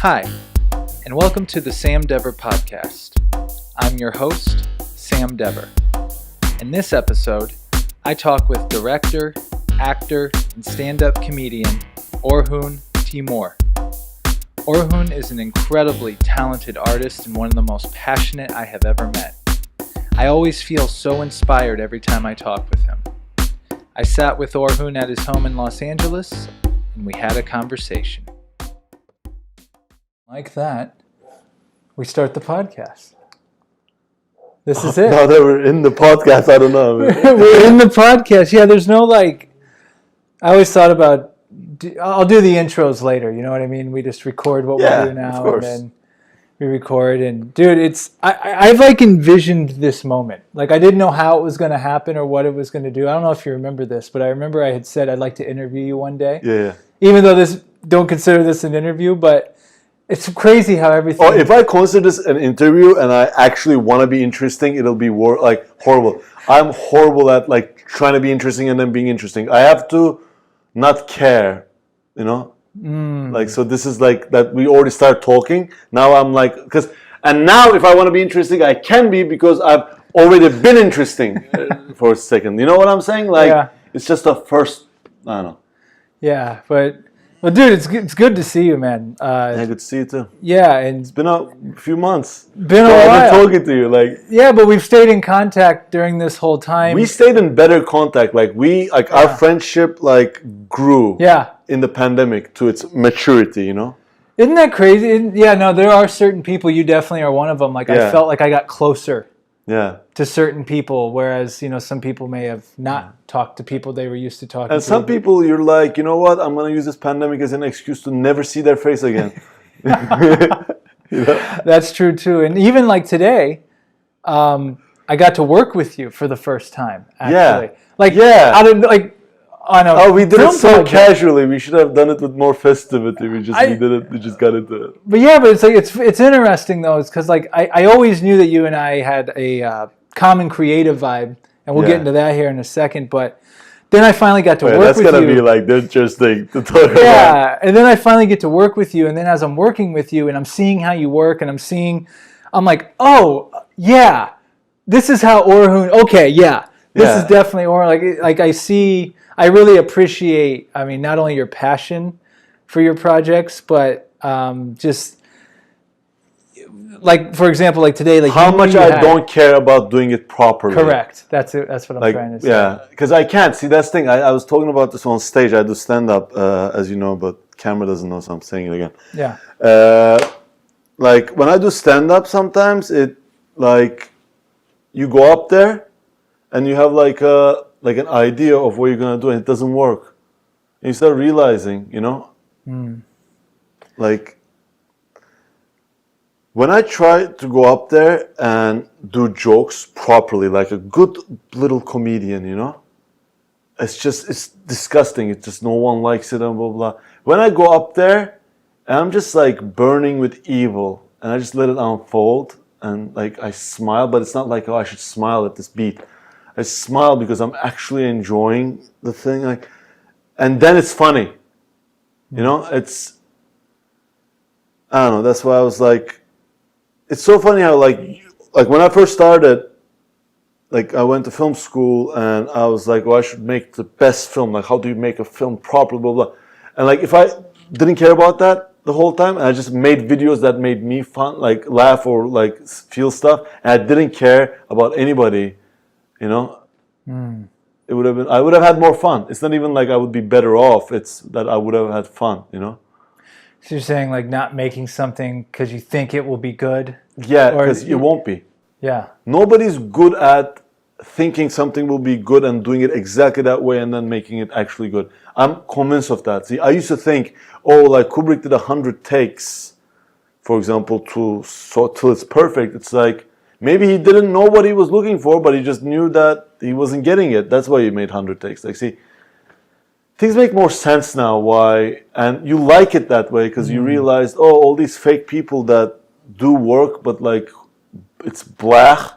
Hi, and welcome to the Sam Dever podcast. I'm your host, Sam Dever. In this episode, I talk with director, actor, and stand-up comedian Orhun Timur. Orhun is an incredibly talented artist and one of the most passionate I have ever met. I always feel so inspired every time I talk with him. I sat with Orhun at his home in Los Angeles, and we had a conversation. Like that, we start the podcast. This is it. Now that we're in the podcast, I don't know. We're in the podcast. Yeah, there's no I always thought about, I'll do the intros later, you know what I mean? We just record what we do now and then we record. And dude, I've envisioned this moment. I didn't know how it was going to happen or what it was going to do. I don't know if you remember this, but I remember I had said I'd like to interview you one day. Yeah. Even though don't consider this an interview, but it's crazy how everything... Oh, if I consider this an interview and I actually want to be interesting, it'll be horrible. I'm horrible at trying to be interesting and then being interesting. I have to not care, you know? So this is that we already start talking. Now I'm and now if I want to be interesting, I can be because I've already been interesting for a second. You know what I'm saying? It's just a first, I don't know. Yeah, but... Well, dude, it's good to see you, man. Yeah, good to see you too. Yeah, and it's been a few months. Been a while. I've been talking to you, Yeah, but we've stayed in contact during this whole time. We stayed in better contact. Our friendship grew. Yeah. In the pandemic to its maturity, you know. Isn't that crazy? Yeah, no, there are certain people. You definitely are one of them. I felt like I got closer. Yeah. To certain people, whereas some people may have not talked to people they were used to talking to. And some people, you're you know what? I'm gonna use this pandemic as an excuse to never see their face again. You know? That's true too. And even today, I got to work with you for the first time. Actually, I know. Oh, we did it so casually. We should have done it with more festivity. We just got into it. But yeah, but it's interesting though. It's because I always knew that you and I had a common creative vibe, and we'll get into that here in a second. But then I finally got to work with you. That's gonna be interesting to talk about. Yeah, and then I finally get to work with you, and then as I'm working with you, and I'm seeing how you work, and I'm like, oh yeah, this is how Orhun. Okay, yeah, this is definitely Orhun. I really appreciate, not only your passion for your projects, but just, for example, today, how much I don't care about doing it properly. Correct. That's it. That's what I'm trying to say. Yeah, because I can't. See, that's the thing. I was talking about this on stage. I do stand-up, as you know, but camera doesn't know, so I'm saying it again. Yeah. When I do stand-up, sometimes you go up there and you have an idea of what you're going to do, and it doesn't work. And you start realizing, you know, when I try to go up there and do jokes properly, like a good little comedian, you know, it's disgusting. It's just no one likes it and blah, blah. When I go up there and I'm just burning with evil and I just let it unfold and I smile, but it's not oh, I should smile at this beat. I smile because I'm actually enjoying the thing, and then it's funny, you know. I don't know. That's why I was it's so funny how when I first started, I went to film school and I was well, I should make the best film. How do you make a film properly, blah blah. And if I didn't care about that the whole time, and I just made videos that made me fun, laugh or feel stuff, and I didn't care about anybody. You know, it would have been. I would have had more fun. It's not even I would be better off. It's that I would have had fun. You know. So you're saying not making something because you think it will be good. Yeah, because it won't be. Yeah. Nobody's good at thinking something will be good and doing it exactly that way and then making it actually good. I'm convinced of that. See, I used to think, Kubrick did 100 takes, for example, till it's perfect. It's maybe he didn't know what he was looking for, but he just knew that he wasn't getting it. That's why he made 100 takes. See, things make more sense now. Why? And you like it that way because you realize, all these fake people that do work, but it's blech,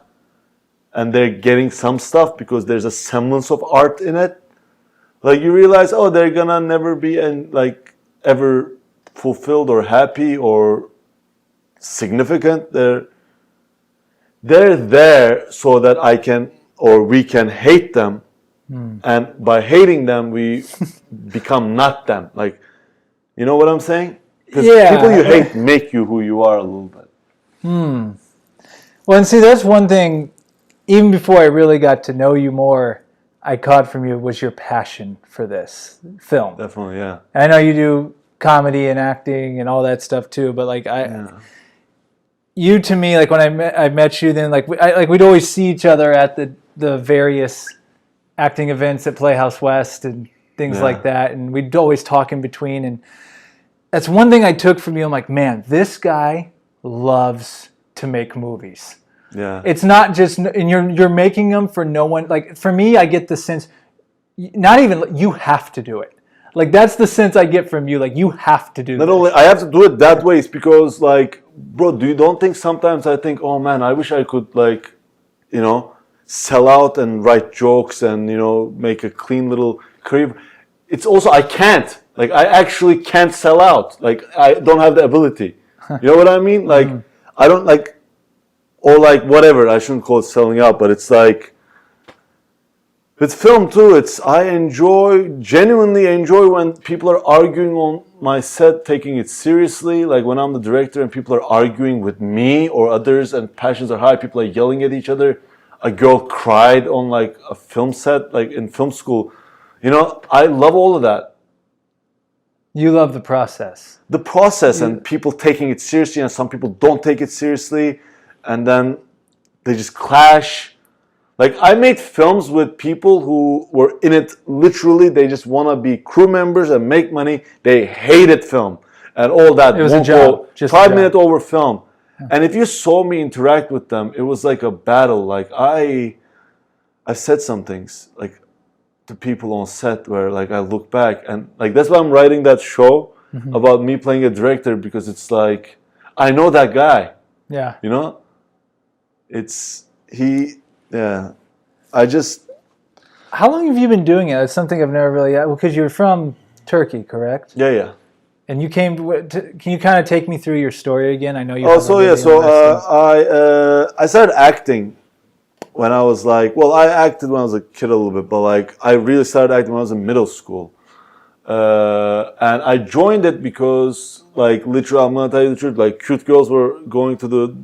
and they're getting some stuff because there's a semblance of art in it. You realize, they're gonna never be ever fulfilled or happy or significant. They're there so that I can or we can hate them, and by hating them we become not them. Like, you know what I'm saying? Because people you hate make you who you are a little bit. Well, and see, that's one thing, even before I really got to know you more, I caught from you was your passion for this film. Definitely, yeah. And I know you do comedy and acting and all that stuff too, but like you to me, like when I met you, then like we'd always see each other at the various acting events at Playhouse West and things like that, and we'd always talk in between. And that's one thing I took from you. I'm like, man, this guy loves to make movies. Yeah. It's not just, and you're making them for no one. Like for me, I get the sense, not even you have to do it. Like that's the sense I get from you. Like you have to do. Not only I have to do it that way, it's because like, bro, don't think sometimes I think, oh man, I wish I could like, you know, sell out and write jokes and you know make a clean little career. It's also I can't. Like I actually can't sell out. Like I don't have the ability. You know what I mean? Like I don't like. Or like whatever, I shouldn't call it selling out, but it's like, it's film too. I genuinely enjoy when people are arguing on my set, taking it seriously. Like when I'm the director and people are arguing with me or others and passions are high, people are yelling at each other. A girl cried on like a film set, like in film school. You know, I love all of that. You love the process. The process and people taking it seriously and some people don't take it seriously. And then they just clash. Like I made films with people who were in it literally. They just want to be crew members and make money. They hated film and all that. It was a job. Just 5 minutes over film. And if you saw me interact with them, it was like a battle. Like I said some things like to people on set where like I look back and like that's why I'm writing that show about me playing a director, because it's like I know that guy. Yeah. You know? How long have you been doing it? It's something I've never really... Because you're from Turkey, correct? Yeah. And you came can you kind of take me through your story again? I know you... I started acting when I was like... Well, I acted when I was a kid a little bit, but like I really started acting when I was in middle school. And I joined it because like literally, I'm gonna tell you the truth, like cute girls were going to the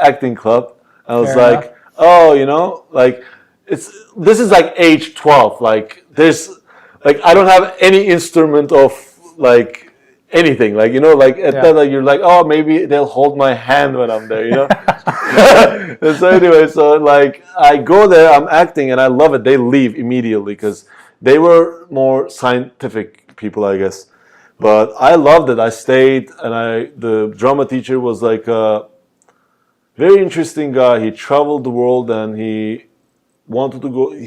acting club. I was like, oh, you know, like this is like age 12. Like there's like I don't have any instrument of like anything. Like, you know, like at that like, you're like, oh, maybe they'll hold my hand when I'm there, you know. And so anyway, so like I go there, I'm acting, and I love it. They leave immediately because they were more scientific people, I guess. But I loved it. I stayed, and the drama teacher was like a very interesting guy. He traveled the world, and he wanted to go. He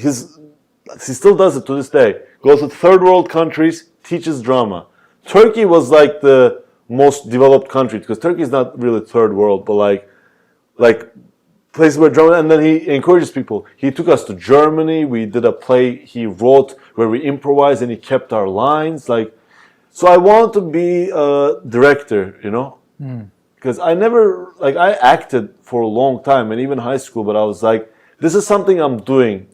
still does it to this day. Goes to third world countries, teaches drama. Turkey was like the most developed country, because Turkey is not really third world, but like places where drama. And then he encourages people. He took us to Germany. We did a play he wrote where we improvised, and he kept our lines. Like, so I wanted to be a director, you know, because I acted for a long time, and even high school. But I was like, this is something I'm doing,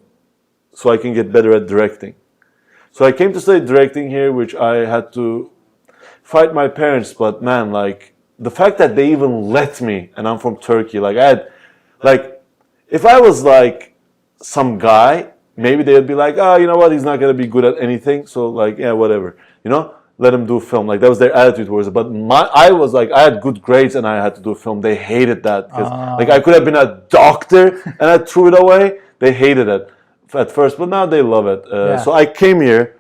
so I can get better at directing. So I came to study directing here, which I had to fight my parents. But man, like the fact that they even let me, and I'm from Turkey, like if I was like some guy, maybe they would be like, oh, you know what, he's not going to be good at anything. So like, yeah, whatever, you know, let him do film. Like that was their attitude towards it. But I was like, I had good grades and I had to do film. They hated that, because like I could have been a doctor and I threw it away. They hated it at first, but now they love it. So I came here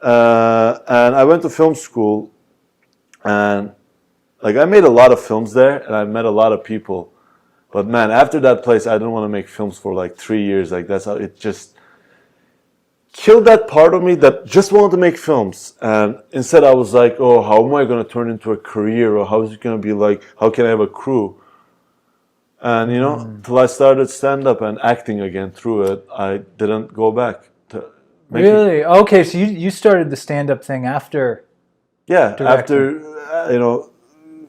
and I went to film school, and like I made a lot of films there, and I met a lot of people. But man, after that place, I didn't want to make films for like 3 years. Like that's how it just killed that part of me that just wanted to make films. And instead I was like, oh, how am I going to turn into a career? Or how is it going to be like, how can I have a crew? And you know, till I started stand-up and acting again through it, I didn't go back to making. Really? Okay, so you started the stand-up thing after Yeah, directing. after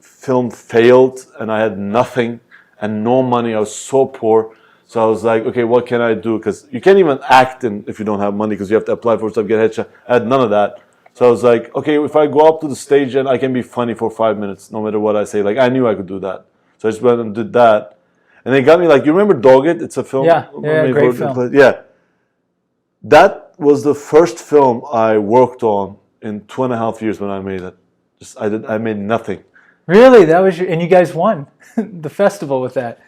film failed and I had nothing and no money. I was so poor. So I was like, okay, what can I do? Because you can't even act if you don't have money because you have to apply for stuff, get headshot. I had none of that. So I was like, okay, if I go up to the stage and I can be funny for 5 minutes, no matter what I say. Like, I knew I could do that. So I just went and did that. And they got me like, you remember Dogged? It's a film. Yeah, great film. Yeah. That was the first film I worked on in 2.5 years when I made it. I made nothing. Really? And you guys won the festival with that.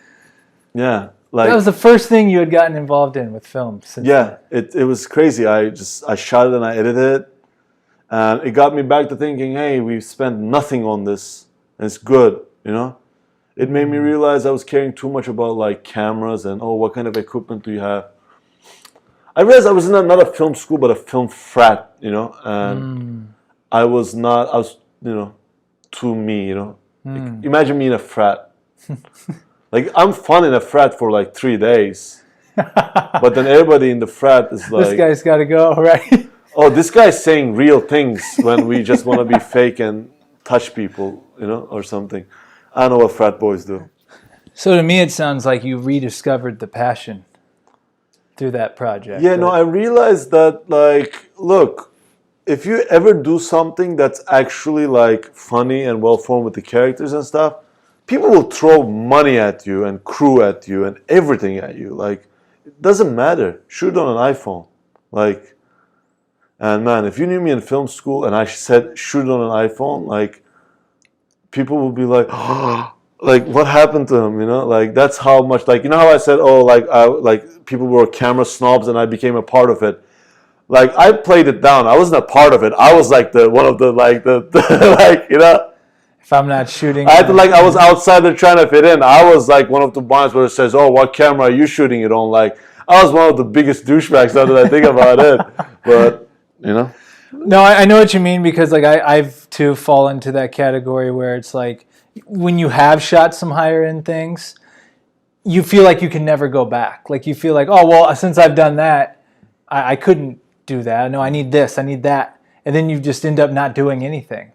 Yeah. That was the first thing you had gotten involved in with film since then. It was crazy. I shot it and I edited it. And it got me back to thinking, hey, we've spent nothing on this. And it's good, It made me realize I was caring too much about like cameras and, what kind of equipment do you have? I realized I was in not a film school, but a film frat, and I was too me, Like, imagine me in a frat. Like, I'm fun in a frat for like 3 days. But then everybody in the frat is like... This guy's got to go, right? Oh, this guy's saying real things when we just want to be fake and touch people, or something. I don't know what frat boys do. So to me, it sounds like you rediscovered the passion through that project. Yeah, no, I realized that, like, look, if you ever do something that's actually, like, funny and well-formed with the characters and stuff, people will throw money at you and crew at you and everything at you. Like, it doesn't matter. Shoot on an iPhone. Like, and man, if you knew me in film school and I said shoot on an iPhone, like, people would be like, like, what happened to him, Like, that's how much, like, how I said, like people were camera snobs and I became a part of it. Like, I played it down. I wasn't a part of it. I was like one of the like, If I'm not shooting... I was outside there trying to fit in. I was like one of the ones where it says, oh, what camera are you shooting it on? Like, I was one of the biggest douchebags now that I think about it. But, No, I know what you mean because, like, I've, too, fallen into that category where it's like, when you have shot some higher end things, you feel like you can never go back. Like, you feel like, oh, well, since I've done that, I couldn't do that. No, I need this, I need that. And then you just end up not doing anything.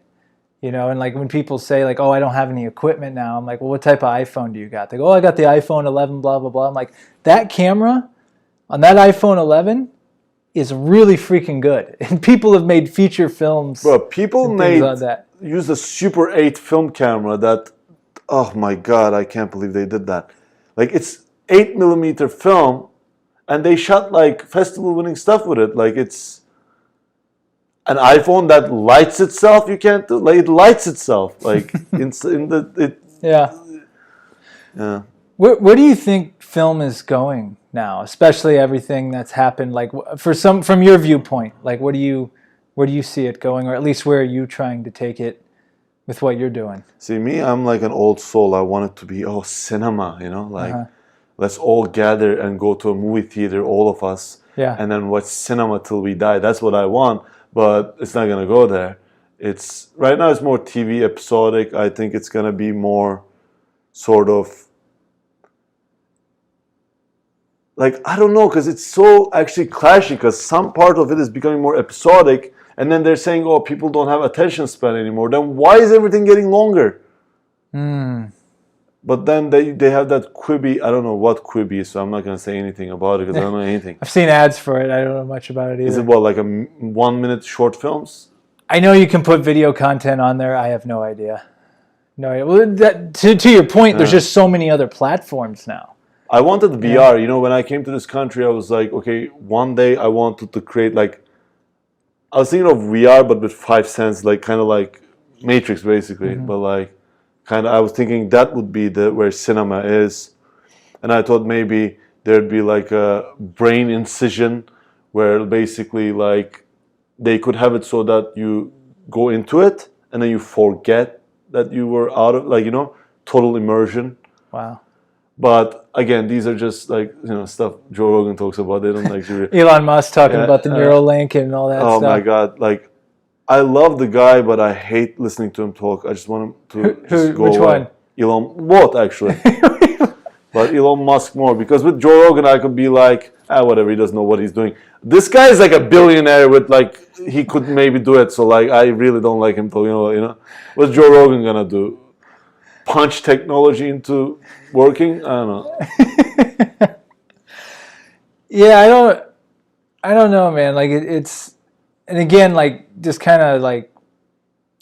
And like when people say like, oh, I don't have any equipment now, I'm like, well, what type of iPhone do you got? They go, oh, I got the iPhone 11, blah, blah, blah. I'm like, that camera on that iPhone 11 is really freaking good. And people have made feature films. Bro, people use a Super 8 film camera that, oh my God, I can't believe they did that. Like, it's 8mm film and they shot like festival winning stuff with it. Like, it's an iPhone that lights itself. You can't do, like, it lights itself. Like, Yeah. Where do you think film is going now, especially everything that's happened? Like, from your viewpoint, like, where do you see it going, or at least where are you trying to take it with what you're doing? See, me, I'm like an old soul. I want it to be cinema. Like, let's all gather and go to a movie theater, all of us, and then watch cinema till we die. That's what I want, but it's not gonna go there. It's right now. It's more TV episodic. I think it's gonna be more sort of. Like, I don't know, because it's so actually clashing, because some part of it is becoming more episodic, and then they're saying, oh, people don't have attention span anymore. Then why is everything getting longer? But then they have that Quibi. I don't know what Quibi is, so I'm not going to say anything about it, because I don't know anything. I've seen ads for it. I don't know much about it either. Is it what, like a 1 minute short films? I know you can put video content on there. I have no idea. No idea. Well, to your point, there's just so many other platforms now. I wanted VR. When I came to this country, I was like, okay, one day I wanted to create, like, I was thinking of VR, but with 5 cents, like, kind of like Matrix, basically. But like, kind of, I was thinking that would be where cinema is. And I thought maybe there'd be like a brain incision where basically, like, they could have it so that you go into it and then you forget that you were out of, like, total immersion. Wow. But again, these are just like, stuff Joe Rogan talks about. They don't like to Elon Musk talking about the Neuralink and all that stuff. Oh my God. Like, I love the guy, but I hate listening to him talk. I just want him to just go Which away. one? Both, actually. But Elon Musk more. Because with Joe Rogan, I could be like, whatever, he doesn't know what he's doing. This guy is like a billionaire with like, he could maybe do it. So like, I really don't like him. What's Joe Rogan gonna do? Punch technology into working? I don't know. Yeah, I don't know, man. Like it's, and again, like just kind of like,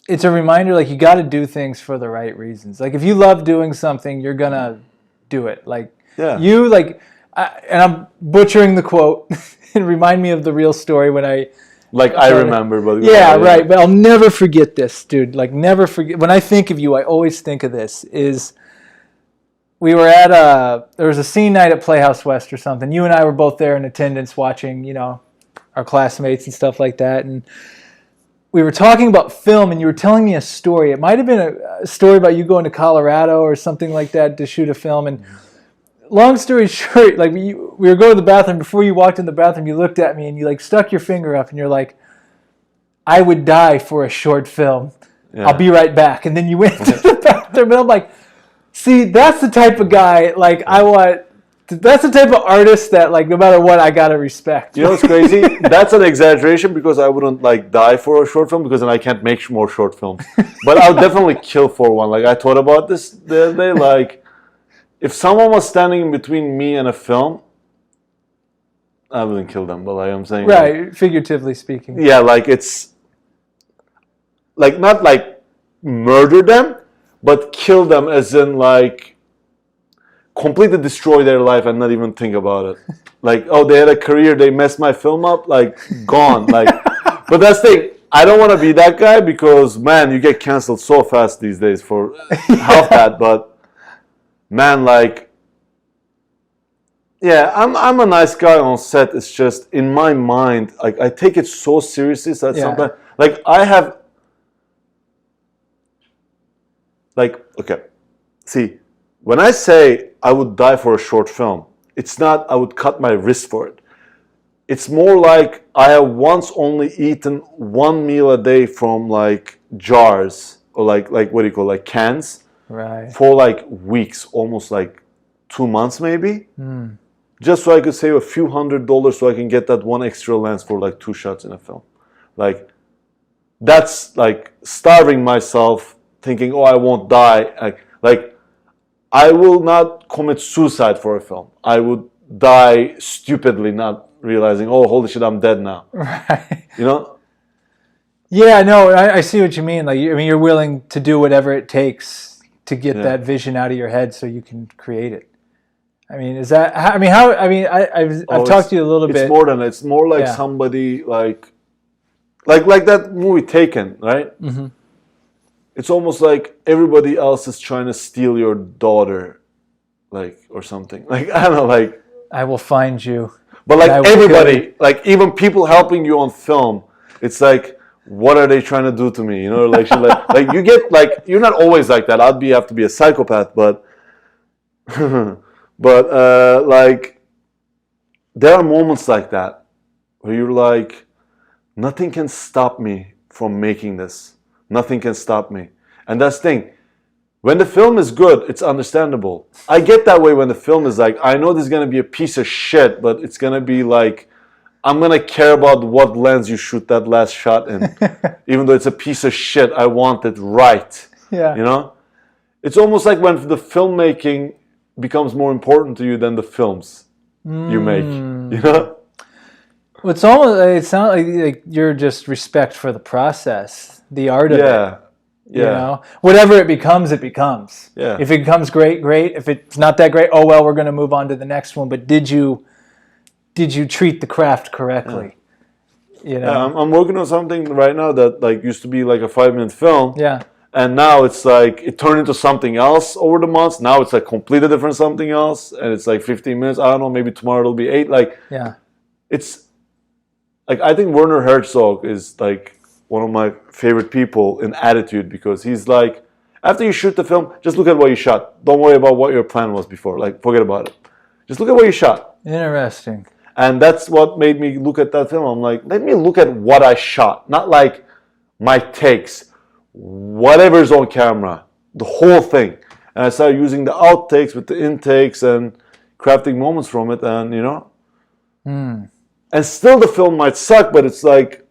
it's a reminder, like you got to do things for the right reasons. Like if you love doing something, you're gonna do it. Like you like, and I'm butchering the quote. It remind me of the real story when I. Like I remember, but right. But I'll never forget this, dude. Like never forget. When I think of you, I always think of this. We were at there was a scene night at Playhouse West or something. You and I were both there in attendance watching, our classmates and stuff like that. And we were talking about film, and you were telling me a story. It might have been a story about you going to Colorado or something like that to shoot a film. And long story short, like we were going to the bathroom. Before you walked in the bathroom, you looked at me and you like stuck your finger up, and you're like, "I would die for a short film. Yeah. I'll be right back." And then you went to the bathroom, and I'm like, see, that's the type of guy, like, that's the type of artist that, like, no matter what, I gotta respect. You know what's crazy? That's an exaggeration, because I wouldn't, like, die for a short film, because then I can't make more short films. But I'll definitely kill for one. Like, I thought about this the other day, like, if someone was standing in between me and a film, I wouldn't kill them, but like I'm saying... Right, like, figuratively speaking. Yeah, like, it's... Like, not, like, murder them, but kill them as in, like, completely destroy their life and not even think about it. Like, oh, they had a career, they messed my film up, like, gone. Like, but that's the thing. I don't want to be that guy, because, man, you get canceled so fast these days for half that. But, man, like, yeah, I'm a nice guy on set. It's just, in my mind, like, I take it so seriously that sometimes, like, I have... Like, okay, see, when I say I would die for a short film, it's not I would cut my wrist for it. It's more like I have once only eaten one meal a day from like jars, or like what do you call it, like cans, right, for like weeks, almost like 2 months maybe, just so I could save a few $100 so I can get that one extra lens for like 2 shots in a film. Like, that's like starving myself, thinking, oh, I won't die. Like, I will not commit suicide for a film. I would die stupidly, not realizing, oh, holy shit, I'm dead now. Right. You know? Yeah, no, I see what you mean. Like, I mean, you're willing to do whatever it takes to get that vision out of your head so you can create it. I mean, is that? I mean, how? I mean, I've talked to you a little bit. It's more than that. It's more like somebody like that movie Taken, right? Mm-hmm. It's almost like everybody else is trying to steal your daughter, like, or something. Like, I don't know, like... I will find you. But like everybody, like even people helping you on film, it's like, what are they trying to do to me? You know, like, like you get, like, you're not always like that. Have to be a psychopath, but... but, like, there are moments like that where you're like, nothing can stop me from making this. Nothing can stop me. And that's the thing. When the film is good, it's understandable. I get that way when the film is like, I know this is going to be a piece of shit, but it's going to be like, I'm going to care about what lens you shoot that last shot in. Even though it's a piece of shit, I want it right. Yeah. You know? It's almost like when the filmmaking becomes more important to you than the films you make. You know? Well, it's almost, it sounds like you're just respect for the process, the art of it. Yeah. You know, whatever it becomes, it becomes. Yeah. If it becomes great, great. If it's not that great, oh well, we're going to move on to the next one. But did you treat the craft correctly? Yeah. You know, I'm working on something right now that like used to be like a 5-minute film. Yeah. And now it's like it turned into something else over the months. Now it's like completely different something else, and it's like 15 minutes. I don't know. Maybe tomorrow it'll be 8. Like, it's like I think Werner Herzog is like one of my favorite people in attitude, because he's like, after you shoot the film, just look at what you shot. Don't worry about what your plan was before. Like, forget about it. Just look at what you shot. Interesting. And that's what made me look at that film. I'm like, let me look at what I shot. Not like my takes. Whatever's on camera. The whole thing. And I started using the outtakes with the intakes and crafting moments from it. And, you know, And still the film might suck, but it's like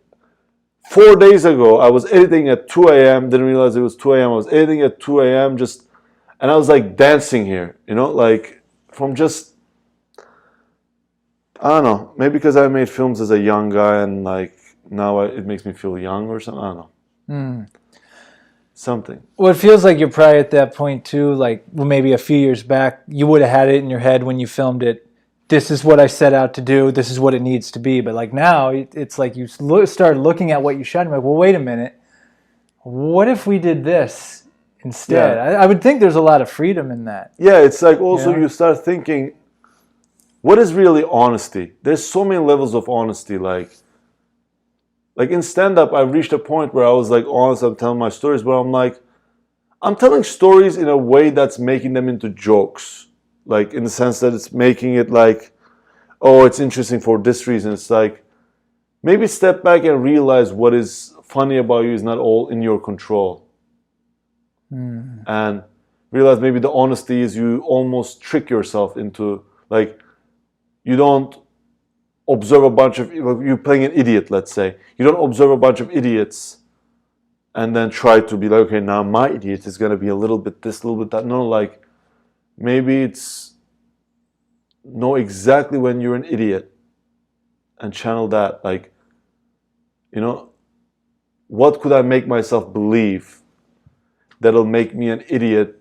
4 days ago, I was editing at 2 a.m., didn't realize it was 2 a.m. I was editing at 2 a.m. And I was like dancing here, like from just, I don't know, maybe because I made films as a young guy and like now it makes me feel young or something, I don't know. Something. Well, it feels like you're probably at that point too, like maybe a few years back, you would have had it in your head when you filmed it. This is what I set out to do. This is what it needs to be. But like now, it's like you start looking at what you shot and you're like, well, wait a minute. What if we did this instead? Yeah. I would think there's a lot of freedom in that. Yeah, it's like also you start thinking, what is really honesty? There's so many levels of honesty. Like in stand-up, I've reached a point where I was like honest, I'm telling my stories, but I'm like, I'm telling stories in a way that's making them into jokes. Like in the sense that it's making it like, oh, it's interesting for this reason. It's like, maybe step back and realize what is funny about you is not all in your control. And realize maybe the honesty is you almost trick yourself into, like, you don't observe a bunch of, you're playing an idiot, let's say. You don't observe a bunch of idiots and then try to be like, okay, now my idiot is going to be a little bit this, a little bit that. No, like, maybe it's know exactly when you're an idiot and channel that. Like, what could I make myself believe that'll make me an idiot,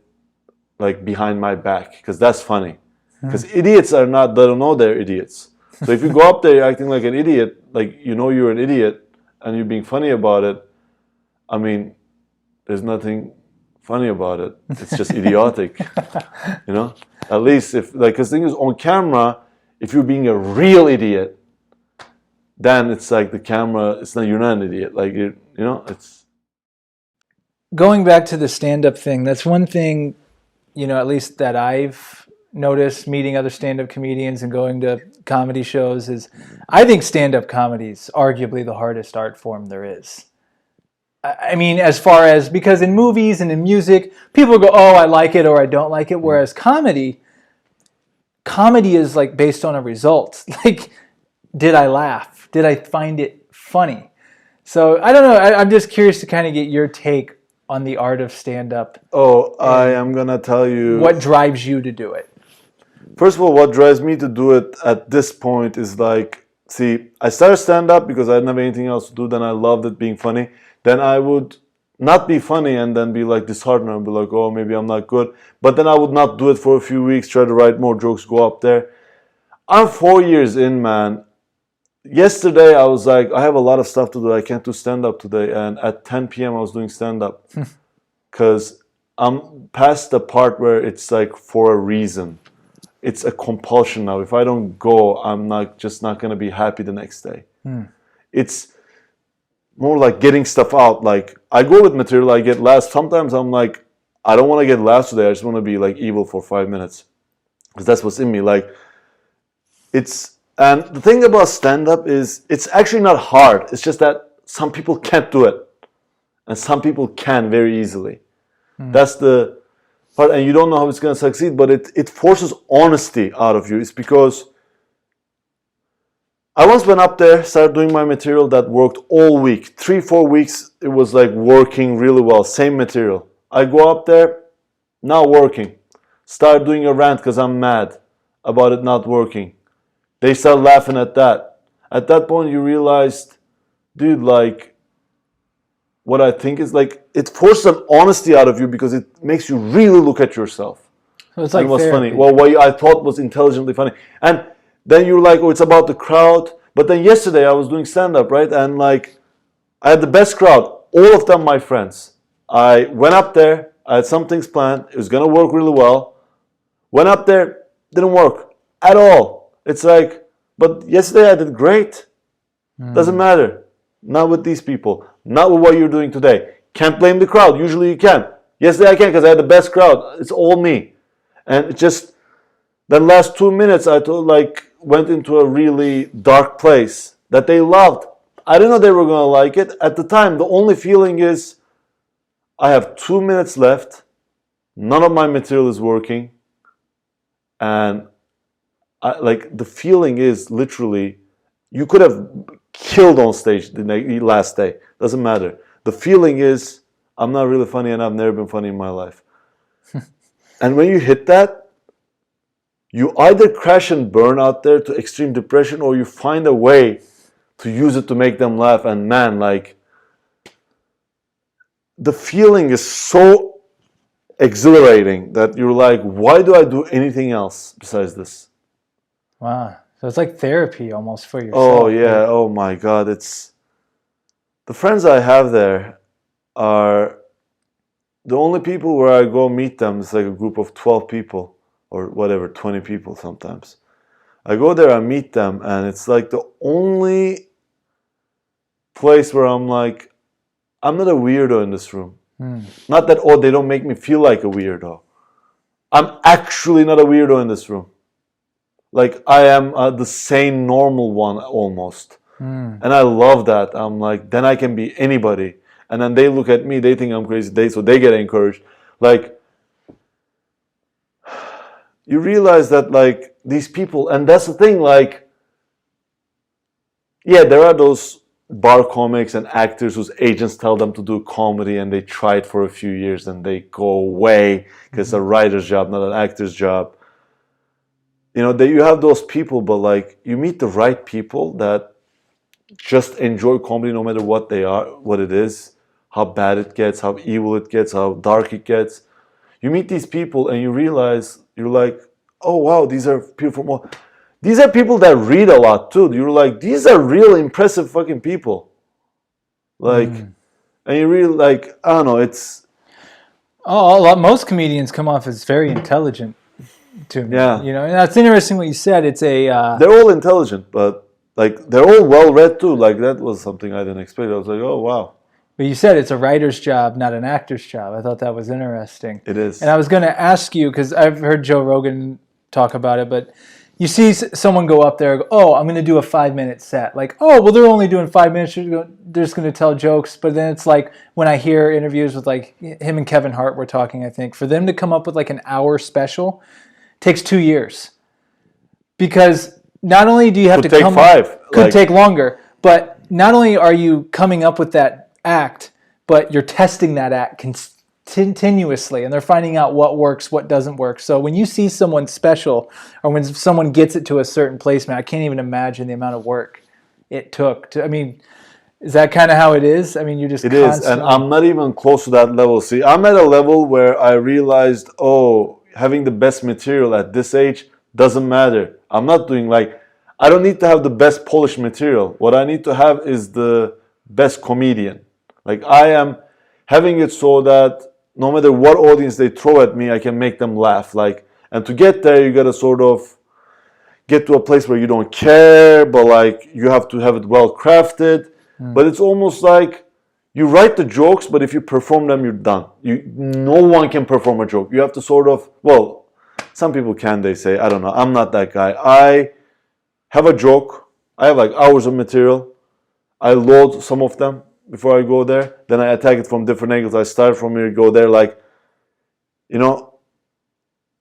like behind my back? Because that's funny. Because idiots they don't know they're idiots. So if you go up there acting like an idiot, like you're an idiot and you're being funny about it, I mean, there's nothing funny about it. It's just idiotic, At least because the thing is, on camera, if you're being a real idiot, then it's like the camera. You're not an idiot. Like it's. Going back to the stand-up thing, that's one thing, at least that I've noticed meeting other stand-up comedians and going to comedy shows is, I think stand-up comedy is arguably the hardest art form there is. I mean, as far as, because in movies and in music, people go, oh, I like it or I don't like it. Whereas comedy is like based on a result. Like, did I laugh? Did I find it funny? So I don't know. I'm just curious to kind of get your take on the art of stand-up. Oh, I am going to tell you. What drives you to do it? First of all, what drives me to do it at this point is like, see, I started stand-up because I didn't have anything else to do. Then I loved it being funny. Then I would not be funny and then be like disheartened and be like, oh, maybe I'm not good. But then I would not do it for a few weeks, try to write more jokes, go up there. I'm 4 years in, man. Yesterday I was like, I have a lot of stuff to do. I can't do stand-up today. And at 10 p.m. I was doing stand-up. Because I'm past the part where it's like for a reason. It's a compulsion now. If I don't go, I'm not going to be happy the next day. It's more like getting stuff out. Like, I go with material, I get laughs. Sometimes I'm like, I don't want to get laughs today. I just want to be like evil for 5 minutes. Because that's what's in me. Like, and the thing about stand-up is, it's actually not hard. It's just that some people can't do it. And some people can very easily. That's the part. And you don't know how it's going to succeed, but it forces honesty out of you. It's because I once went up there, started doing my material that worked all week. 3-4 weeks, it was like working really well. Same material. I go up there, not working. Start doing a rant because I'm mad about it not working. They start laughing at that. At that point, you realized, dude, like, what I think is like, it forces an honesty out of you because it makes you really look at yourself. So it's like, and what's therapy. funny? Well, what I thought was intelligently funny. And then you're like, oh, it's about the crowd. But then yesterday I was doing stand-up, right? And like, I had the best crowd. All of them my friends. I went up there. I had some things planned. It was going to work really well. Went up there. Didn't work at all. It's like, but yesterday I did great. Doesn't matter. Not with these people. Not with what you're doing today. Can't blame the crowd. Usually you can. Yesterday I can because I had the best crowd. It's all me. And it just, the last 2 minutes I went into a really dark place that they loved. I didn't know they were going to like it. At the time, the only feeling is, I have 2 minutes left. None of my material is working. And like the feeling is literally, you could have killed on stage the last day. Doesn't matter. The feeling is, I'm not really funny and I've never been funny in my life. And when you hit that, you either crash and burn out there to extreme depression, or you find a way to use it to make them laugh. And man, like, the feeling is so exhilarating that you're like, why do I do anything else besides this? Wow. So it's like therapy almost for yourself. Oh yeah, right? Oh my God. It's the friends I have there are the only people where I go meet them. It's like a group of 12 people or whatever, 20 people sometimes. I go there, I meet them, and it's like the only place where I'm like, I'm not a weirdo in this room. Not that, oh, they don't make me feel like a weirdo. I'm actually not a weirdo in this room. Like, I am the sane, normal one almost. And I love that. I'm like, then I can be anybody. And then they look at me, they think I'm crazy, so they get encouraged. Like, you realize that, like, these people, and that's the thing, like, yeah, there are those bar comics and actors whose agents tell them to do comedy and they try it for a few years and they go away because it's a writer's job, not an actor's job. You know, you have those people, but like, you meet the right people that just enjoy comedy no matter what they are, what it is, how bad it gets, how evil it gets, how dark it gets. You meet these people and you realize, you're like, oh wow, these are people from all... These are people that read a lot too. You're like, these are real impressive fucking people. Like, and you really like, I don't know, it's... Oh, most comedians come off as very intelligent to me. Yeah. You know, and that's interesting what you said. It's a... They're all intelligent, but like, they're all well-read too. Like, that was something I didn't expect. I was like, oh, wow. But you said it's a writer's job, not an actor's job. I thought that was interesting. It is. And I was going to ask you, because I've heard Joe Rogan talk about it, but... You see someone go up there, oh, I'm going to do a 5-minute set. Like, oh, well, they're only doing 5 minutes. They're just going to tell jokes. But then it's like when I hear interviews with like him and Kevin Hart were talking, I think, for them to come up with like an hour special takes 2 years. Because not only do you have could to take come 5. Could take longer. But not only are you coming up with that act, but you're testing that act continuously, and they're finding out what works, what doesn't work. So when you see someone special, or when someone gets it to a certain placement, I can't even imagine the amount of work it took to... I mean, is that kind of how it is? I mean, you just... It is, and I'm not even close to that level. See, I'm at a level where I realized, oh, having the best material at this age doesn't matter. I'm not doing like... I don't need to have the best polished material. What I need to have is the best comedian. Like, I am having it so that no matter what audience they throw at me, I can make them laugh. Like, and to get there, you gotta sort of get to a place where you don't care, but like, you have to have it well crafted. But it's almost like you write the jokes, but if you perform them, you're done. No one can perform a joke. You have to sort of, well, some people can, they say, I don't know. I'm not that guy. I have a joke. I have like hours of material. I load some of them before I go there, then I attack it from different angles. I start from here, go there, like, you know.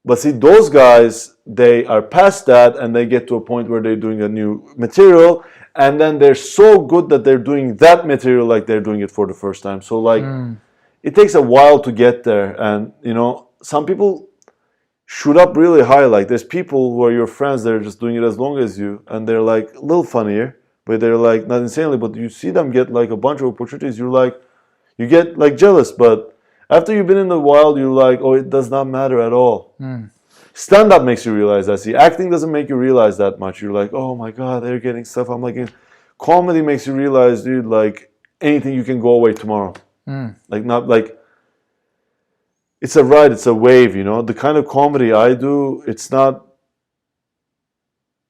But see, those guys, they are past that, and they get to a point where they're doing a new material, and then they're so good that they're doing that material like they're doing it for the first time. So, like, it takes a while to get there, and, you know, some people shoot up really high. Like, there's people who are your friends, they're just doing it as long as you, and they're, like, a little funnier. But they're like, not insanely, but you see them get like a bunch of opportunities, you're like, you get like jealous. But after you've been in the wild, you're like, oh, it does not matter at all. Stand-up makes you realize that. See, acting doesn't make you realize that much. You're like, oh my God, they're getting stuff. I'm like, comedy makes you realize, dude, like anything, you can go away tomorrow. Like, not like, it's a ride, it's a wave, you know. The kind of comedy I do, it's not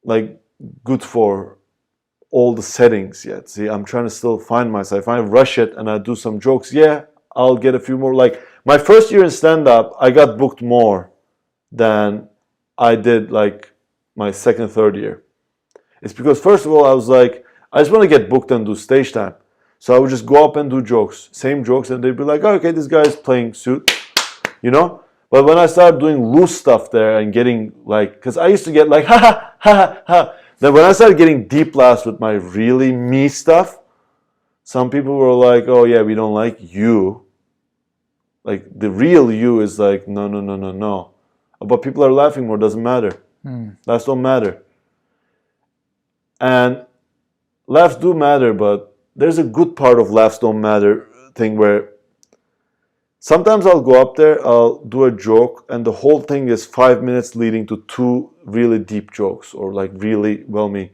like good for all the settings yet. See, I'm trying to still find myself. If I rush it and I do some jokes, yeah, I'll get a few more. Like, my first year in stand-up, I got booked more than I did like my second, third year. It's because, first of all, I was like, I just want to get booked and do stage time. So I would just go up and do jokes, same jokes, and they'd be like, oh, okay, this guy's playing suit, you know? But when I started doing loose stuff there and getting like, because I used to get like, ha ha ha ha. Then when I started getting deep laughs with my really me stuff, some people were like, "Oh yeah, we don't like you." Like the real you is like, no, no, no, no, no. But people are laughing more. Doesn't matter. Laughs don't matter. And laughs do matter, but there's a good part of laughs don't matter thing where sometimes I'll go up there, I'll do a joke, and the whole thing is 5 minutes leading to 2 really deep jokes or like really well-meaning.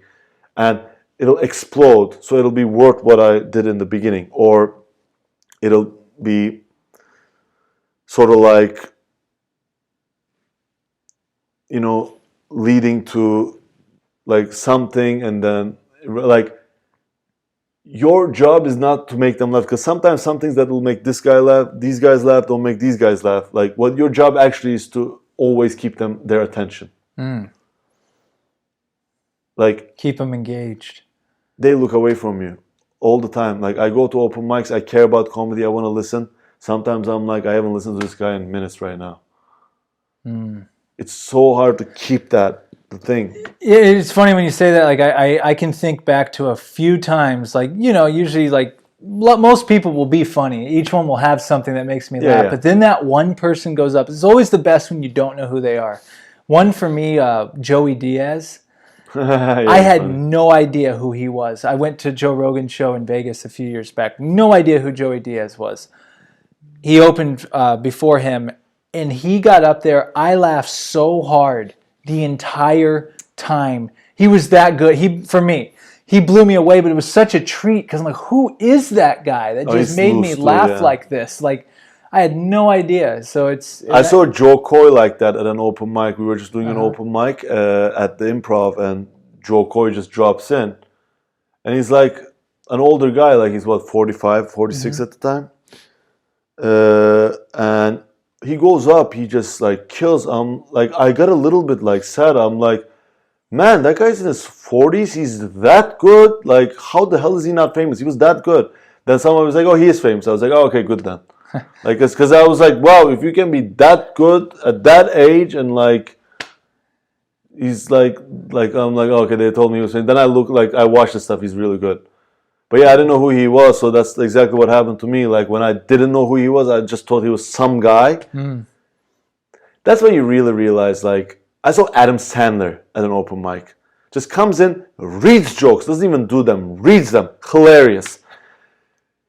And it'll explode, so it'll be worth what I did in the beginning. Or it'll be sort of like, leading to like something, and then like your job is not to make them laugh, because sometimes some things that will make this guy laugh, these guys laugh, don't make these guys laugh. Like what your job actually is to always keep their attention. Like keep them engaged. They look away from you all the time. Like I go to open mics, I care about comedy, I want to listen. Sometimes I'm like, I haven't listened to this guy in minutes right now. It's so hard to keep the thing. It's funny when you say that. Like I can think back to a few times. Like usually like most people will be funny. Each one will have something that makes me laugh. Yeah. But then that one person goes up. It's always the best when you don't know who they are. One for me, Joey Diaz. I had no idea who he was. I went to Joe Rogan's show in Vegas a few years back. No idea who Joey Diaz was. He opened before him. And he got up there. I laughed so hard the entire time. He was that good. For me, he blew me away. But it was such a treat because I'm like, who is that guy that just made me laugh like this? Like, I had no idea. So I saw Joe Coy like that at an open mic. We were just doing an open mic at the Improv, and Joe Coy just drops in, and he's like an older guy. Like he's 45, 46 at the time, and he goes up, he just like kills. Like I got a little bit like sad. I'm like, man, that guy's in his 40s. He's that good. Like, how the hell is he not famous? He was that good. Then someone was like, oh, he is famous. I was like, oh, okay, good then. Like, because I was like, wow, if you can be that good at that age, and like, he's like I'm like, okay, they told me he was famous. Then I watched the stuff. He's really good. But yeah, I didn't know who he was, so that's exactly what happened to me. Like when I didn't know who he was, I just thought he was some guy. That's when you really realize, like, I saw Adam Sandler at an open mic. Just comes in, reads jokes, doesn't even do them, reads them. Hilarious.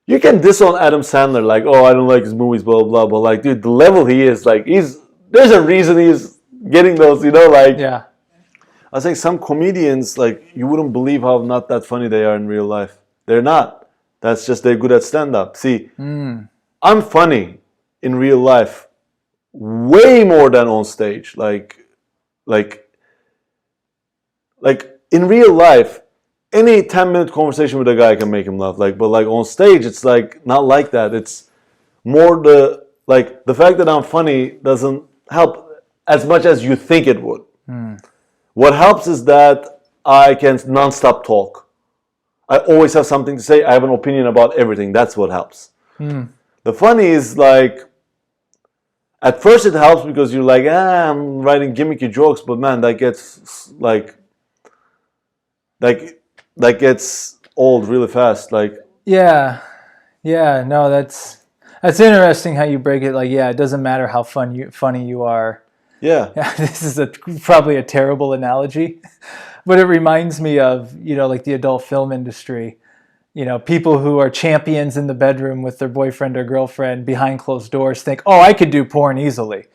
You can diss on Adam Sandler, like, oh, I don't like his movies, blah, blah, blah. Like, dude, the level he is, like, there's a reason he's getting those, like. Yeah. I was saying some comedians, like, you wouldn't believe how not that funny they are in real life. They're not. That's just they're good at stand-up. See, I'm funny in real life way more than on stage. Like in real life, any 10-minute conversation with a guy can make him laugh. But on stage, it's like not like that. It's more the fact that I'm funny doesn't help as much as you think it would. What helps is that I can non-stop talk. I always have something to say. I have an opinion about everything. That's what helps. The funny is, like, at first it helps because you're like, I'm writing gimmicky jokes, but man, that gets that gets old really fast. Like, yeah, no, that's interesting how you break it. Like, yeah, it doesn't matter how funny you are. Yeah, this is probably a terrible analogy. But it reminds me of, like the adult film industry, people who are champions in the bedroom with their boyfriend or girlfriend behind closed doors think, oh, I could do porn easily.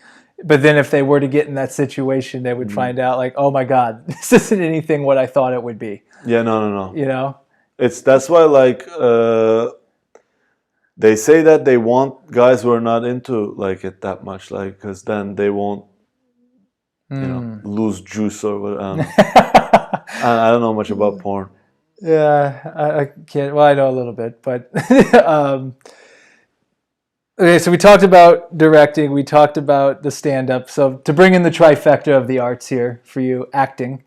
But then if they were to get in that situation, they would find out like, oh my God, this isn't anything what I thought it would be. Yeah, no. That's why they say that they want guys who are not into like it that much, like, because then they won't, lose juice or whatever. I don't know much about porn. Yeah, I can't. Well, I know a little bit, but okay. So we talked about directing. We talked about the stand-up. So to bring in the trifecta of the arts here for you, acting.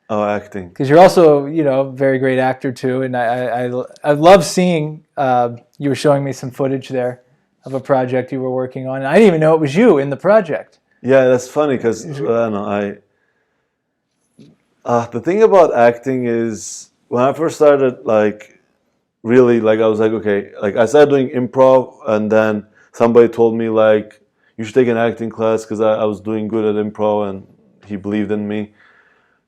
Oh, acting. Because you're also, a very great actor too, and I love seeing. You were showing me some footage there of a project you were working on. And I didn't even know it was you in the project. Yeah, that's funny because I don't know. The thing about acting is when I first started, like, really, like, I was like, okay, like, I started doing improv, and then somebody told me, like, you should take an acting class because I was doing good at improv, and he believed in me.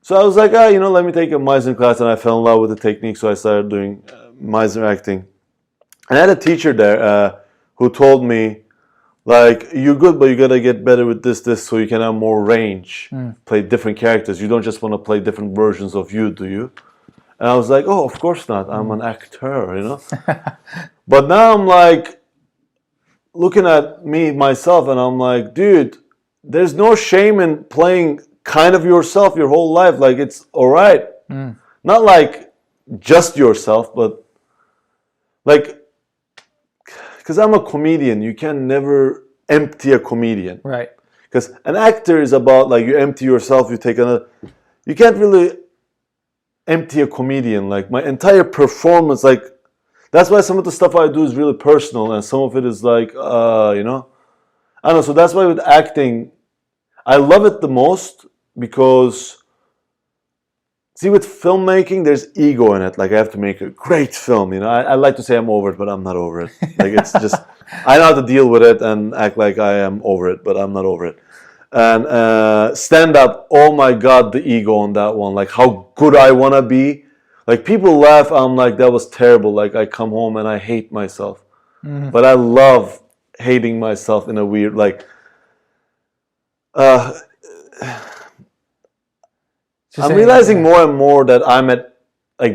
So I was like, let me take a Meisner class, and I fell in love with the technique, so I started doing Meisner acting. And I had a teacher there who told me, like, you're good, but you gotta get better with this, so you can have more range, play different characters. You don't just want to play different versions of you, do you? And I was like, oh, of course not. I'm an actor, But now I'm like, looking at myself, and I'm like, dude, there's no shame in playing kind of yourself your whole life. Like, it's all right. Not like just yourself, but like, because I'm a comedian, you can never empty a comedian. Right. Because an actor is about, like, you empty yourself, you take another. You can't really empty a comedian. Like, my entire performance, like, that's why some of the stuff I do is really personal, and some of it is like, I don't know. So that's why with acting, I love it the most because, see, with filmmaking, there's ego in it. Like, I have to make a great film, I like to say I'm over it, but I'm not over it. Like, it's just, I know how to deal with it and act like I am over it, but I'm not over it. And stand-up, oh my God, the ego on that one. Like, how good I want to be. Like, people laugh, I'm like, that was terrible. Like, I come home and I hate myself. But I love hating myself in a weird, like, I'm realizing more and more that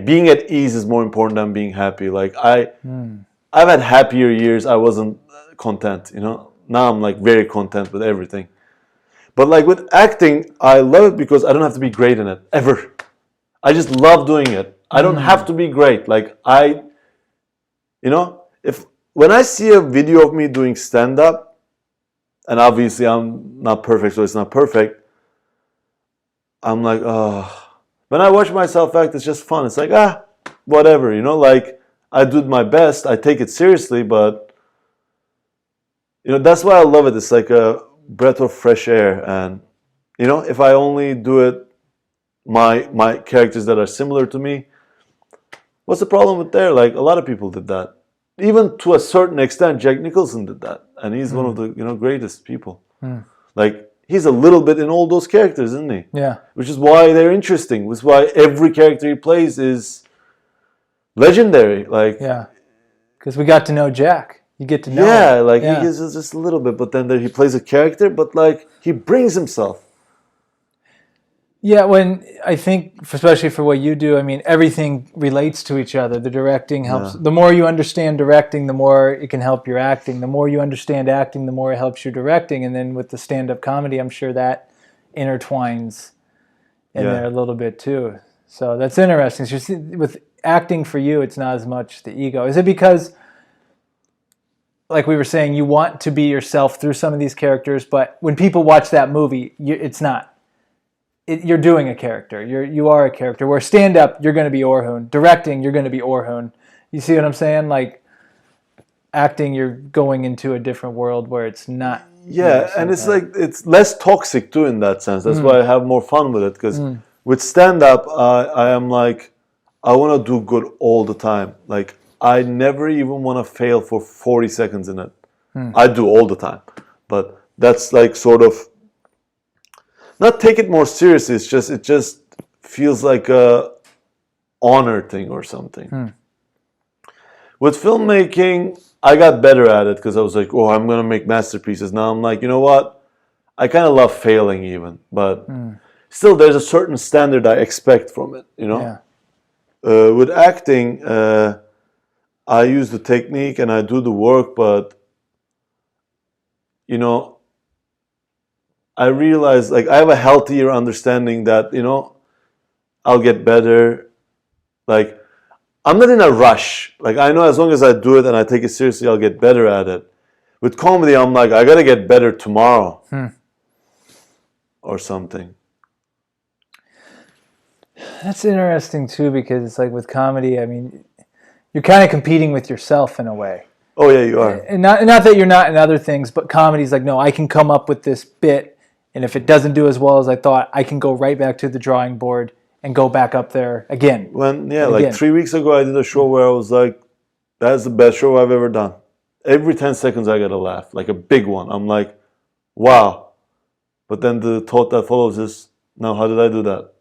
being at ease is more important than being happy. Like, I've had happier years, I wasn't content, Now I'm, like, very content with everything. But, like, with acting, I love it because I don't have to be great in it, ever. I just love doing it. I don't have to be great. Like, when I see a video of me doing stand-up, and obviously I'm not perfect, so it's not perfect, I'm like, oh. When I watch myself act, it's just fun. It's like, whatever, like, I do my best, I take it seriously, but, that's why I love it. It's like a breath of fresh air, and, if I only do it, my characters that are similar to me, what's the problem with there? Like, a lot of people did that. Even to a certain extent, Jack Nicholson did that. And he's one of the, greatest people. Like, he's a little bit in all those characters, isn't he? Yeah. Which is why they're interesting. Which is why every character he plays is legendary. Like, yeah. Because we got to know Jack. You get to know him. He gives us just a little bit. But then he plays a character, but, like, he brings himself. Yeah, when I think, especially for what you do, I mean, everything relates to each other. The directing helps. The more you understand directing, the more it can help your acting. The more you understand acting, the more it helps your directing. And then with the stand-up comedy, I'm sure that intertwines in there a little bit too. So that's interesting. So with acting for you, it's not as much the ego. Is it because, like we were saying, you want to be yourself through some of these characters, but when people watch that movie, it's not. You're doing a character. You are a character. Where stand-up, you're going to be Orhun. Directing, you're going to be Orhun. You see what I'm saying? Like, acting, you're going into a different world where it's not. Yeah, and it's like, it's less toxic too in that sense. That's why I have more fun with it. Because with stand-up, I am like, I want to do good all the time. Like, I never even want to fail for 40 seconds in it. I do all the time. But that's like sort of, not take it more seriously. It just feels like a honor thing or something. With filmmaking, I got better at it because I was like, oh, I'm going to make masterpieces. Now I'm like, you know what? I kind of love failing even. But still, there's a certain standard I expect from it, Yeah. With acting, I use the technique and I do the work, but, I realize, like, I have a healthier understanding that, I'll get better. Like, I'm not in a rush. Like, I know as long as I do it and I take it seriously, I'll get better at it. With comedy, I'm like, I gotta get better tomorrow. Or something. That's interesting, too, because it's like with comedy, I mean, you're kind of competing with yourself in a way. Oh, yeah, you are. And not that you're not in other things, but comedy's like, no, I can come up with this bit, and if it doesn't do as well as I thought, I can go right back to the drawing board and go back up there again. Like 3 weeks ago, I did a show where I was like, that's the best show I've ever done. Every 10 seconds, I get a laugh, like a big one. I'm like, wow. But then the thought that follows is, now, how did I do that?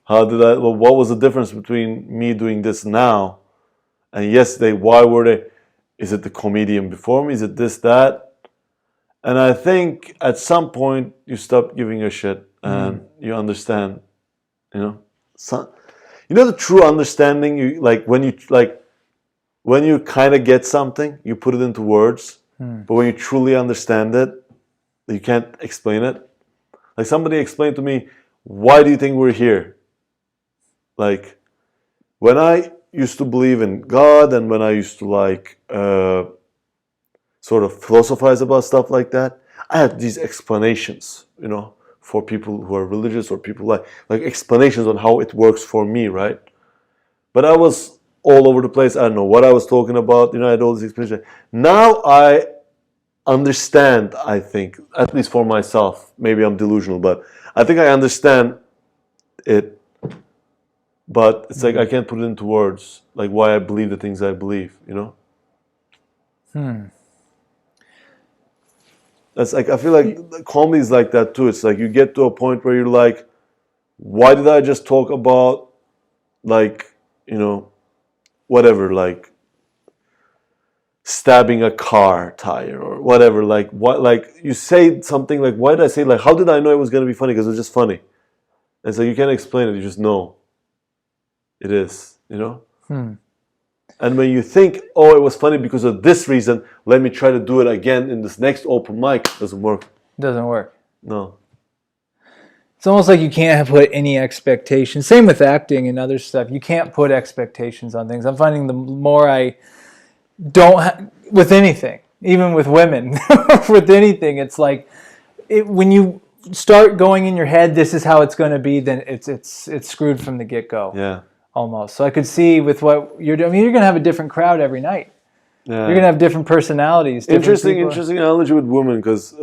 What was the difference between me doing this now and yesterday? Why were they? Is it the comedian before me? Is it this, that? And I think at some point you stop giving a shit and you understand, the true understanding. When you kind of get something, you put it into words. But when you truly understand it, you can't explain it. Like somebody explained to me, why do you think we're here? Like when I used to believe in God and when I used to sort of philosophize about stuff like that, I had these explanations, for people who are religious or people like explanations on how it works for me, right? But I was all over the place. I don't know what I was talking about. I had all these explanations. Now I understand, I think, at least for myself. Maybe I'm delusional, but I think I understand it. But it's like I can't put it into words, like why I believe the things I believe, That's like, I feel like comedy is like that too. It's like you get to a point where you're like, why did I just talk about, whatever, like stabbing a car tire or whatever, you say something like, why did I say, like, how did I know it was going to be funny? Because it was just funny. And so you can't explain it, you just know. It is, And when you think, oh, it was funny because of this reason, let me try to do it again in this next open mic, doesn't work. Doesn't work. No. It's almost like you can't put any expectations. Same with acting and other stuff. You can't put expectations on things. I'm finding the more I don't, with anything, even with women, with anything, it's like, when you start going in your head, this is how it's going to be, then it's screwed from the get-go. Yeah. Almost. So I could see with what you're doing, you're going to have a different crowd every night. Yeah. You're going to have different personalities. Interesting analogy with women, because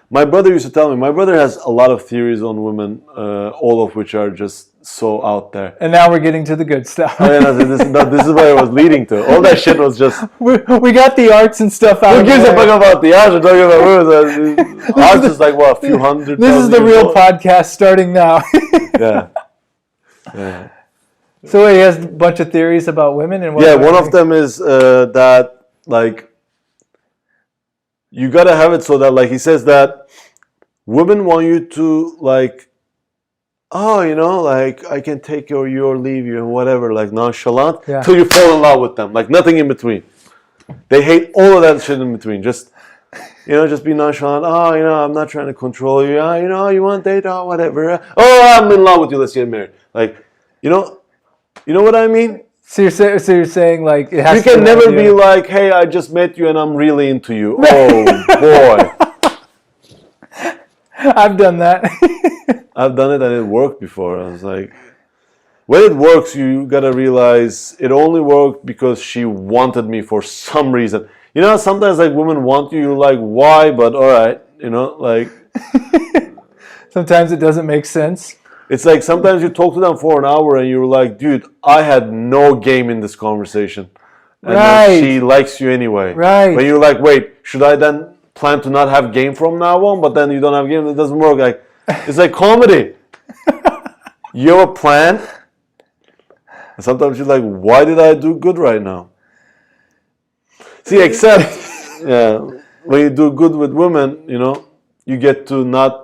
my brother used to tell me, my brother has a lot of theories on women, all of which are just so out there. And now we're getting to the good stuff. This is where I was leading to. All that shit was just... We got the arts and stuff out. Who gives a fuck about the arts? We're talking about women. Arts is like, what, a few hundred? This is the real podcast starting now. Yeah. So he has a bunch of theories about women, and one of them is that, like, you gotta have it so that, like, he says that women want you to, like, I can take you or leave you and whatever, like nonchalant, till you fall in love with them, like nothing in between. They hate all of that shit in between. Just be nonchalant. I'm not trying to control you. You want to date, whatever. I'm in love with you. Let's get married. Like, you know what I mean? So you're saying, like, it has you can never be like, hey, I just met you and I'm really into you. Oh boy. I've done that. I've done it and it worked before. I was like, when it works, you gotta realize it only worked because she wanted me for some reason. Sometimes like women want you, you're like, why? But all right, like. Sometimes it doesn't make sense. It's like sometimes you talk to them for an hour and you're like, dude, I had no game in this conversation. And then she likes you anyway. Right. When you're like, wait, should I then plan to not have game from now on? But then you don't have game, it doesn't work. Like, it's like comedy. You have a plan. And sometimes you're like, why did I do good right now? See, except when you do good with women, you get to not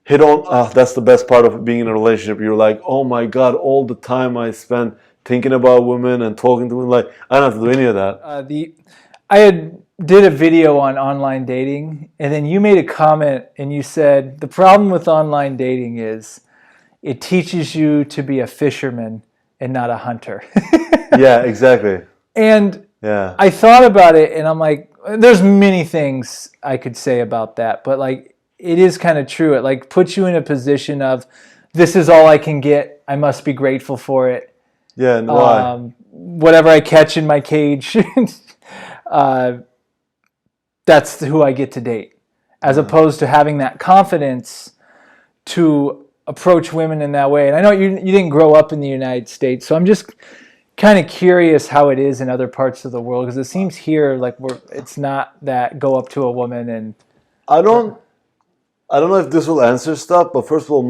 hit on, that's the best part of being in a relationship. You're like, oh my God, all the time I spend thinking about women and talking to women, like, I don't have to do any of that. I did a video on online dating, and then you made a comment and you said, the problem with online dating is it teaches you to be a fisherman and not a hunter. Yeah, exactly. And I thought about it and I'm like, there's many things I could say about that, but like, it is kind of true. It like puts you in a position of, this is all I can get. I must be grateful for it. Yeah, and why? Whatever I catch in my cage, that's who I get to date. As opposed to having that confidence to approach women in that way. And I know you didn't grow up in the United States, so I'm just kind of curious how it is in other parts of the world, because it seems here like it's not that go up to a woman and I don't know if this will answer stuff, but first of all,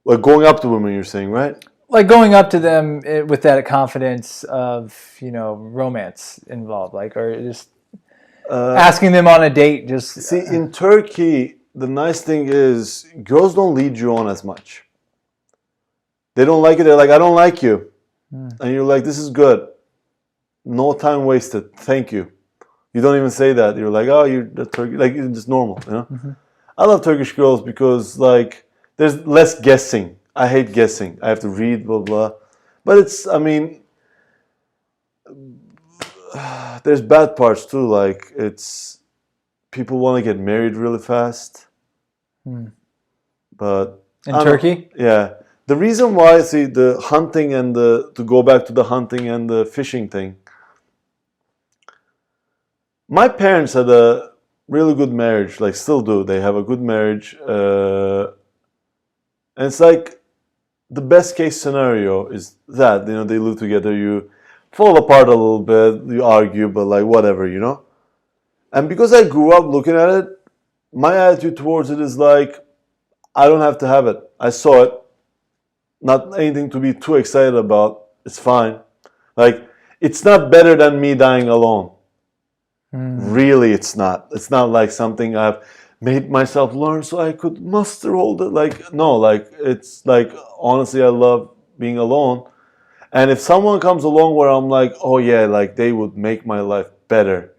like going up to women, you're saying, right? like going up to them with that confidence of, romance involved, like, or just asking them on a date. Just See, in Turkey, the nice thing is girls don't lead you on as much. They don't like it. They're like, I don't like you. And you're like, this is good. No time wasted. Thank you. You don't even say that. You're like, oh, you're the Turkey. Like, it's just normal, I love Turkish girls because, like, there's less guessing. I hate guessing. I have to read, blah, blah. But there's bad parts too. Like, people want to get married really fast. But in Turkey? Yeah. The reason why, see, the hunting and to go back to the hunting and the fishing thing, my parents had a really good marriage, like still do. They have a good marriage. And it's like the best case scenario is that, they live together, you fall apart a little bit, you argue, but like whatever, And because I grew up looking at it, my attitude towards it is like, I don't have to have it. I saw it. Not anything to be too excited about. It's fine. Like, it's not better than me dying alone. Really, it's not. It's not like something I've made myself learn so I could muster all the, like, no, like, it's like, honestly, I love being alone. And if someone comes along where I'm like, oh yeah, like, they would make my life better,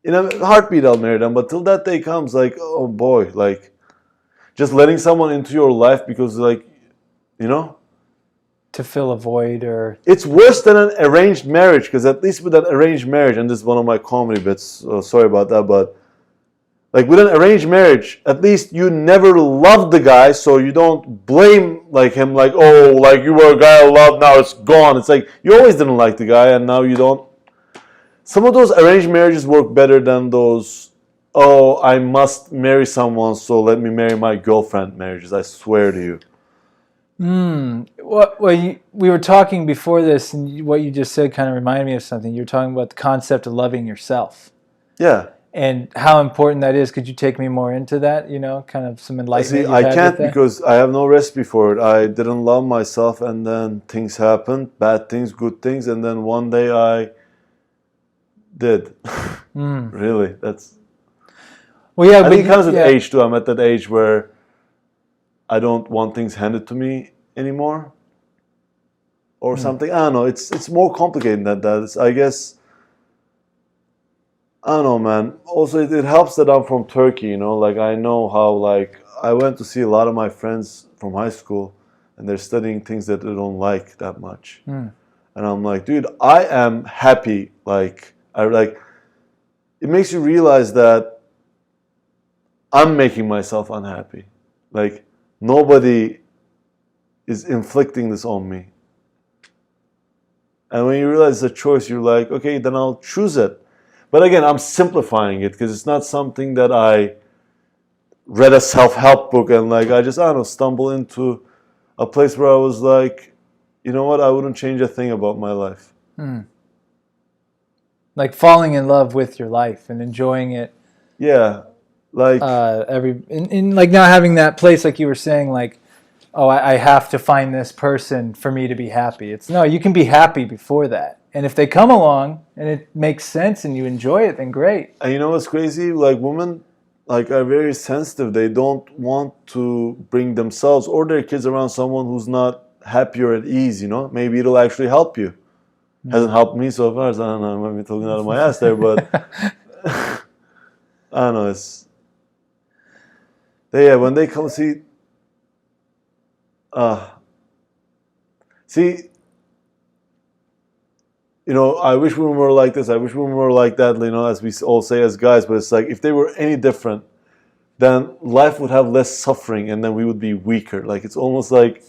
in a heartbeat, I'll marry them. But till that day comes, like, oh boy, like, just letting someone into your life because, like, to fill a void, or it's worse than an arranged marriage, because at least with an arranged marriage, and this is one of my comedy bits, so sorry about that, but like with an arranged marriage, at least you never loved the guy, so you don't blame like him, like, oh, like you were a guy I loved, now it's gone. It's like you always didn't like the guy and now you don't. Some of those arranged marriages work better than those, oh, I must marry someone, so let me marry my girlfriend marriages, I swear to you. Well, we were talking before this, and what you just said kind of reminded me of something. You were talking about the concept of loving yourself. Yeah. And how important that is. Could you take me more into that? Kind of some enlightenment. See, I can't because I have no recipe for it. I didn't love myself, and then things happened, bad things, good things, and then one day I did. Really, that's. Well, yeah, I think it comes with age too. I'm at that age where I don't want things handed to me anymore, or something. I don't know. It's more complicated than that. I guess. I don't know, man. Also, it helps that I'm from Turkey. Like I know how. Like I went to see a lot of my friends from high school, and they're studying things that they don't like that much. And I'm like, dude, I am happy. Like it makes you realize that I'm making myself unhappy. Like nobody is inflicting this on me. And when you realize it's a choice, you're like, okay, then I'll choose it. But again, I'm simplifying it because it's not something that I read a self-help book and like I don't know, stumble into a place where I was like, you know what, I wouldn't change a thing about my life. Like falling in love with your life and enjoying it. Yeah. Like in like not having that place like you were saying, like, oh, I have to find this person for me to be happy. It's no, you can be happy before that. And if they come along and it makes sense and you enjoy it, then great. And you know what's crazy? Like women like are very sensitive. They don't want to bring themselves or their kids around someone who's not happy or at ease, Maybe it'll actually help you. Hasn't helped me so far, so I don't know, I might be talking out of my ass there, but I don't know, when they come see, I wish women were like this, I wish women were like that, as we all say as guys, but it's like, if they were any different, then life would have less suffering and then we would be weaker. Like, it's almost like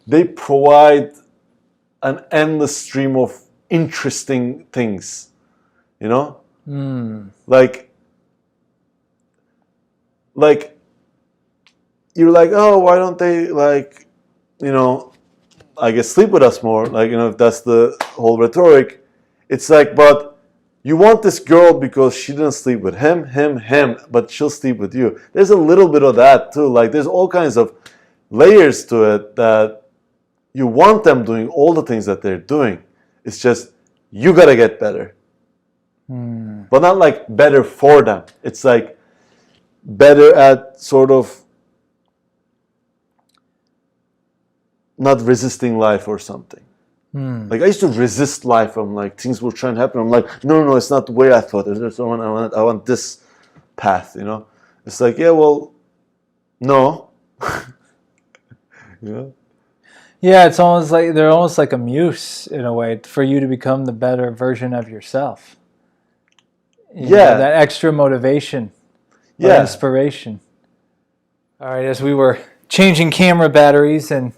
they provide an endless stream of interesting things, Like you're like, oh, why don't they like, you know, I guess sleep with us more? Like, you know, if that's the whole rhetoric, it's like, but you want this girl because she didn't sleep with him, but she'll sleep with you. There's a little bit of that too. Like, there's all kinds of layers to it that you want them doing all the things that they're doing. It's just, you gotta get better. But not like better for them. It's like better at sort of not resisting life or something. Like, I used to resist life. I'm like, things were trying to happen. I'm like, no, it's not the way I thought. I want this path, you know? It's like, yeah, well, no. You know? Yeah, it's almost like they're almost like a muse in a way for you to become the better version of yourself. You know, that extra motivation, or inspiration. All right, as we were changing camera batteries and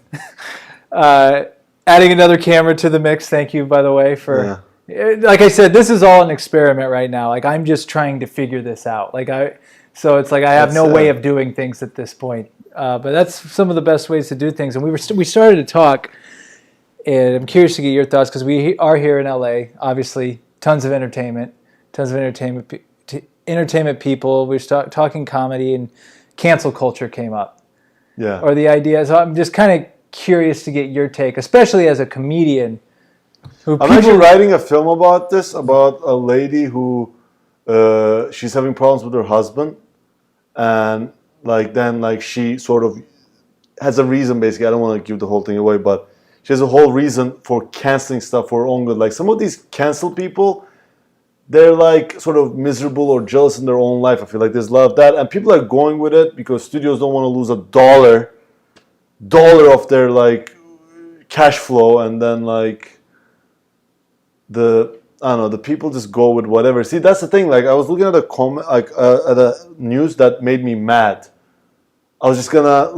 adding another camera to the mix. Thank you, by the way, for. Like I said, this is all an experiment right now. Like, I'm just trying to figure this out. So it's like I have no way of doing things at this point. But that's some of the best ways to do things. And we started to talk, and I'm curious to get your thoughts because we are here in LA. Obviously, tons of entertainment people. We're talking comedy, and cancel culture came up. Yeah. Or the idea. So I'm just kind of curious to get your take, especially as a comedian. I'm actually writing a film about this, about a lady who she's having problems with her husband, and then she sort of has a reason. Basically, I don't want to give the whole thing away, but she has a whole reason for canceling stuff for her own good. Like, some of these cancel people, they're like sort of miserable or jealous in their own life. I feel like there's a lot of that, and people are going with it because studios don't want to lose a dollar of their like cash flow, and then like the people just go with whatever. See, that's the thing. Like, I was looking at at a news that made me mad. I was just gonna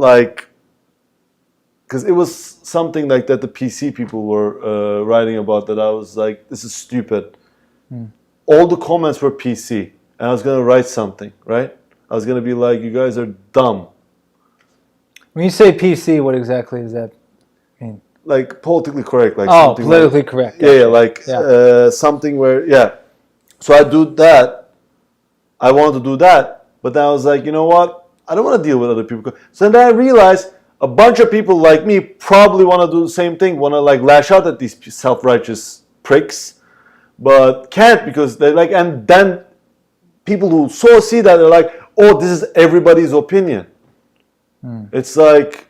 because it was something like that the PC people were writing about, that I was like, this is stupid. All the comments were PC, and I was gonna write something, right? I was gonna be like, you guys are dumb. When you say PC, what exactly does that mean? Like, politically correct. Like, something politically correct. Something where, So I do that. I wanted to do that, but then I was like, you know what? I don't want to deal with other people. So then I realized a bunch of people like me probably want to do the same thing, want to like lash out at these self-righteous pricks, but can't because they're like, and then people who see that, they're like, oh, this is everybody's opinion. It's like,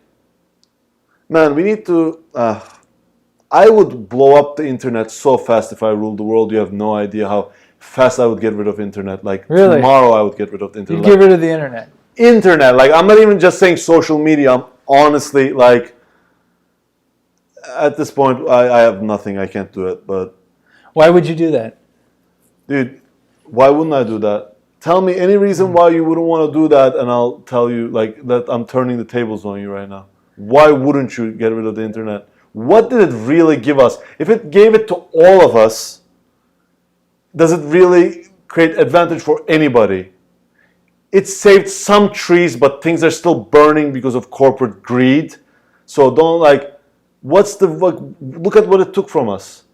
man, we need to. I would blow up the internet so fast if I ruled the world. You have no idea how fast I would get rid of internet. Like, really? Tomorrow I would get rid of the internet. You'd get rid of the internet? Internet. Like, I'm not even just saying social media. I'm honestly, like, at this point, I have nothing. I can't do it. But why would you do that? Dude, why wouldn't I do that? Tell me any reason why you wouldn't want to do that, and I'll tell you like that I'm turning the tables on you right now. Why wouldn't you get rid of the internet? What did it really give us? If it gave it to all of us, does it really create advantage for anybody? It saved some trees, but things are still burning because of corporate greed. So don't look at what it took from us.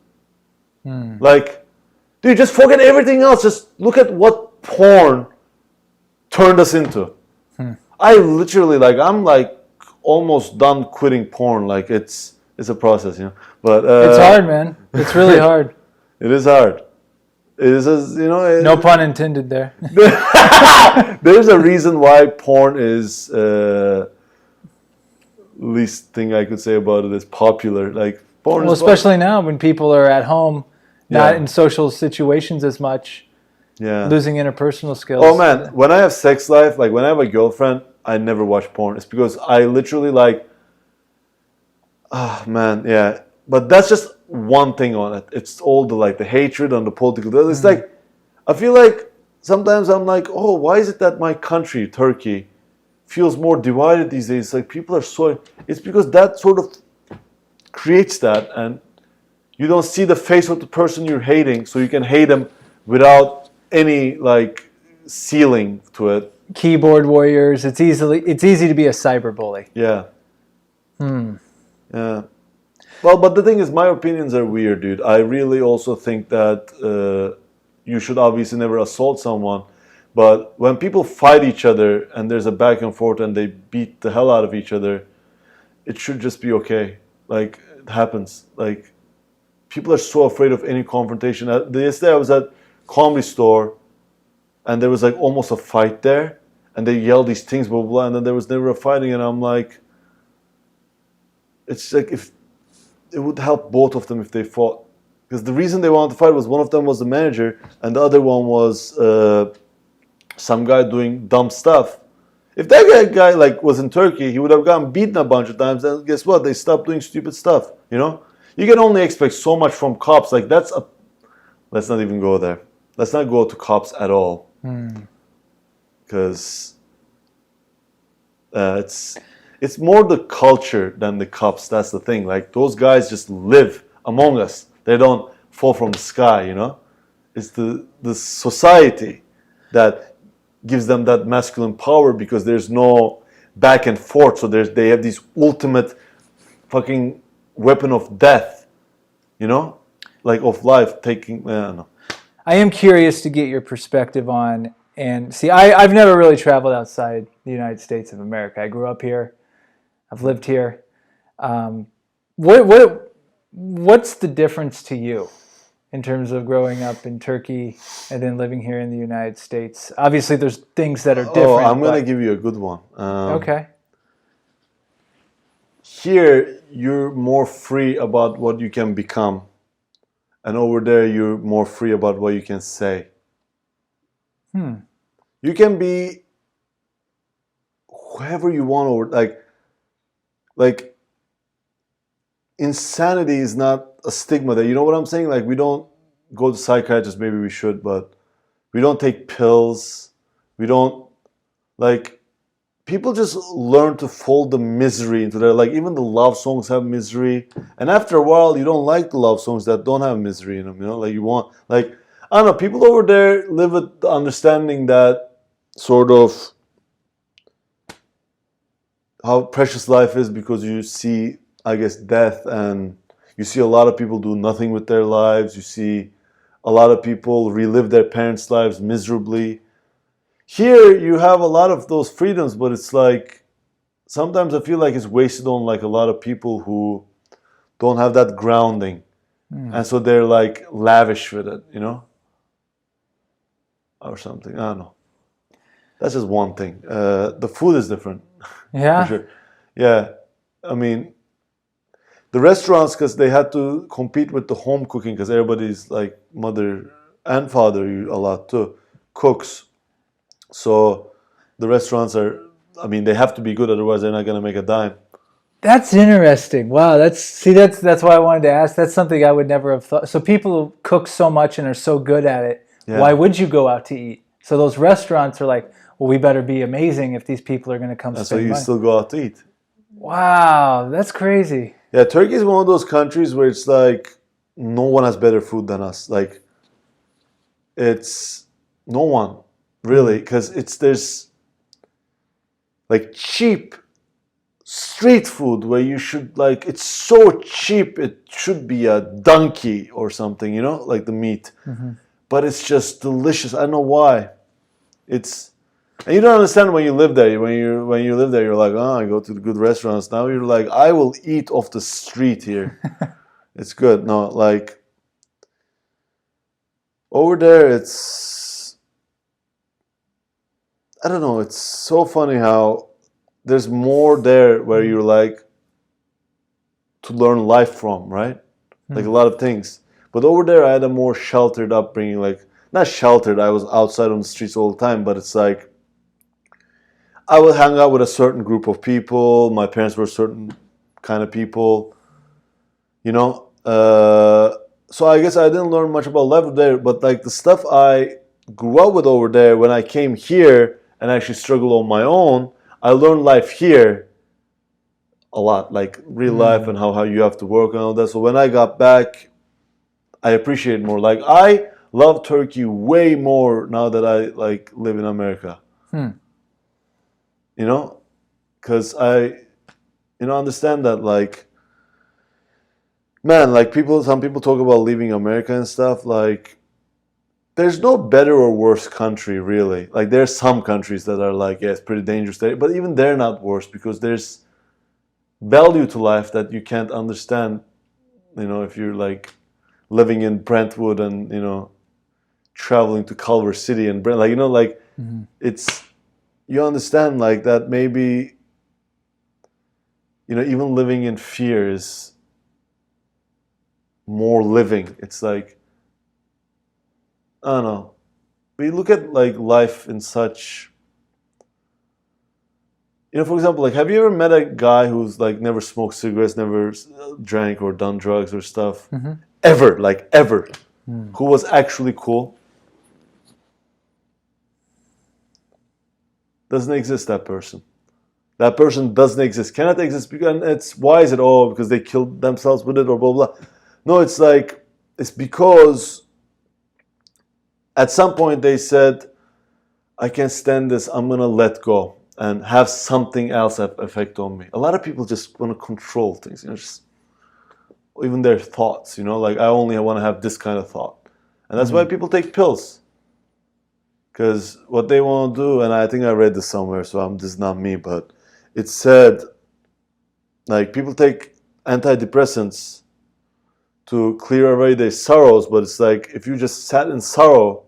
Like, dude, just forget everything else. Just look at what porn turned us into. I literally I'm almost done quitting porn. Like, it's a process, you know. But it's hard, man. It's really hard. It is hard. It is, no pun intended there. There's a reason why porn is least thing I could say about it is popular. Like, porn. Well, especially now when people are at home, not in social situations as much. Yeah. Losing interpersonal skills. Oh man, when I have sex life, like when I have a girlfriend, I never watch porn. It's because I literally But that's just one thing on it. It's all the hatred and the political. It's like, I feel like sometimes I'm like, oh, why is it that my country, Turkey, feels more divided these days? Like, people are so. It's because that sort of creates that, and you don't see the face of the person you're hating, so you can hate them without any ceiling to it. keyboard warriors. It's easy to be a cyberbully. Yeah. Yeah. Well, but the thing is, my opinions are weird, dude. I really also think that you should obviously never assault someone. But when people fight each other and there's a back and forth and they beat the hell out of each other, it should just be okay. Like, it happens. Like, people are so afraid of any confrontation. Yesterday I was at Comedy Store and there was like almost a fight there. And they yelled these things, blah, blah, blah, and then there was never a fighting. And I'm like, it's like if it would help both of them if they fought. Because the reason they wanted to fight was one of them was the manager and the other one was some guy doing dumb stuff. If that guy like was in Turkey, he would have gotten beaten a bunch of times. And guess what? They stopped doing stupid stuff. You know, you can only expect so much from cops. Like let's not even go there. Let's not go to cops at all. Because it's more the culture than the cops. That's the thing. Like those guys just live among us. They don't fall from the sky. You know, it's the society that gives them that masculine power because there's no back and forth. So they have this ultimate fucking weapon of death, you know, like of life taking. I don't know. I am curious to get your perspective on, and see, I've never really traveled outside the United States of America. I grew up here. I've lived here. What's the difference to you in terms of growing up in Turkey and then living here in the United States? Obviously, there's things that are different. Oh, I'm going to give you a good one. Okay. Here, you're more free about what you can become. And over there, you're more free about what you can say. You can be whoever you want over, like insanity is not a stigma there. You know what I'm saying? Like we don't go to psychiatrists, maybe we should, but we don't take pills. We don't, like, people just learn to fold the misery into their, like, even the love songs have misery. And after a while, you don't like the love songs that don't have misery in them, you know? Like, you want, like, I don't know, people over there live with the understanding that sort of how precious life is because you see, I guess, death, and you see a lot of people do nothing with their lives. You see a lot of people relive their parents' lives miserably. Here, you have a lot of those freedoms, but it's like, sometimes I feel like it's wasted on like a lot of people who don't have that grounding. And so they're like lavish with it, you know? Or something, I don't know. That's just one thing. The food is different. Yeah. For sure. Yeah. I mean, the restaurants, because they had to compete with the home cooking, because everybody's like mother and father a lot too, cooks. So the restaurants are, I mean, they have to be good, otherwise they're not going to make a dime. That's interesting. Wow, that's why I wanted to ask. That's something I would never have thought. So people cook so much and are so good at it. Yeah. Why would you go out to eat? So those restaurants are like, well, we better be amazing if these people are going to come spend money. So you still go out to eat. Wow, that's crazy. Yeah, Turkey is one of those countries where it's like no one has better food than us. Like, it's no one really, because there's like cheap street food where you should, like, it's so cheap it should be a donkey or something, you know, like the meat. But it's just delicious. I don't know why. And you don't understand when you live there. When you live there, you're like, oh, I go to the good restaurants. Now you're like, I will eat off the street here. It's good. No, like, over there, it's, I don't know. It's so funny how there's more there where you're like to learn life from, right? Like a lot of things. But over there, I had a more sheltered upbringing. Like, not sheltered. I was outside on the streets all the time, but it's like, I would hang out with a certain group of people. My parents were a certain kind of people, you know. So I guess I didn't learn much about life there. But like the stuff I grew up with over there, when I came here and actually struggled on my own, I learned life here a lot, like real life and how you have to work and all that. So when I got back, I appreciate it more. Like, I love Turkey way more now that I like live in America. you know, because understand that, like, man, like some people talk about leaving America and stuff. Like, there's no better or worse country, really. Like, there's some countries that are like, yeah, it's pretty dangerous there, but even they're not worse because there's value to life that you can't understand, if you're like living in Brentwood and, traveling to Culver City and Brent, like, it's, you understand like that maybe, even living in fear is more living. It's like, I don't know. We look at like life in such, for example, like, have you ever met a guy who's like never smoked cigarettes, never drank or done drugs or stuff? Ever, like ever, who was actually cool? Doesn't exist, that person. That person doesn't exist, cannot exist, because why is it? Oh, because they killed themselves with it or blah, blah. No, it's like, it's because at some point they said, I can't stand this, I'm going to let go and have something else have effect on me. A lot of people just want to control things, just even their thoughts, like, I only want to have this kind of thought. And that's why people take pills. Because what they want to do, and I think I read this somewhere, so this is not me, but it said, like, people take antidepressants to clear away their sorrows, but it's like, if you just sat in sorrow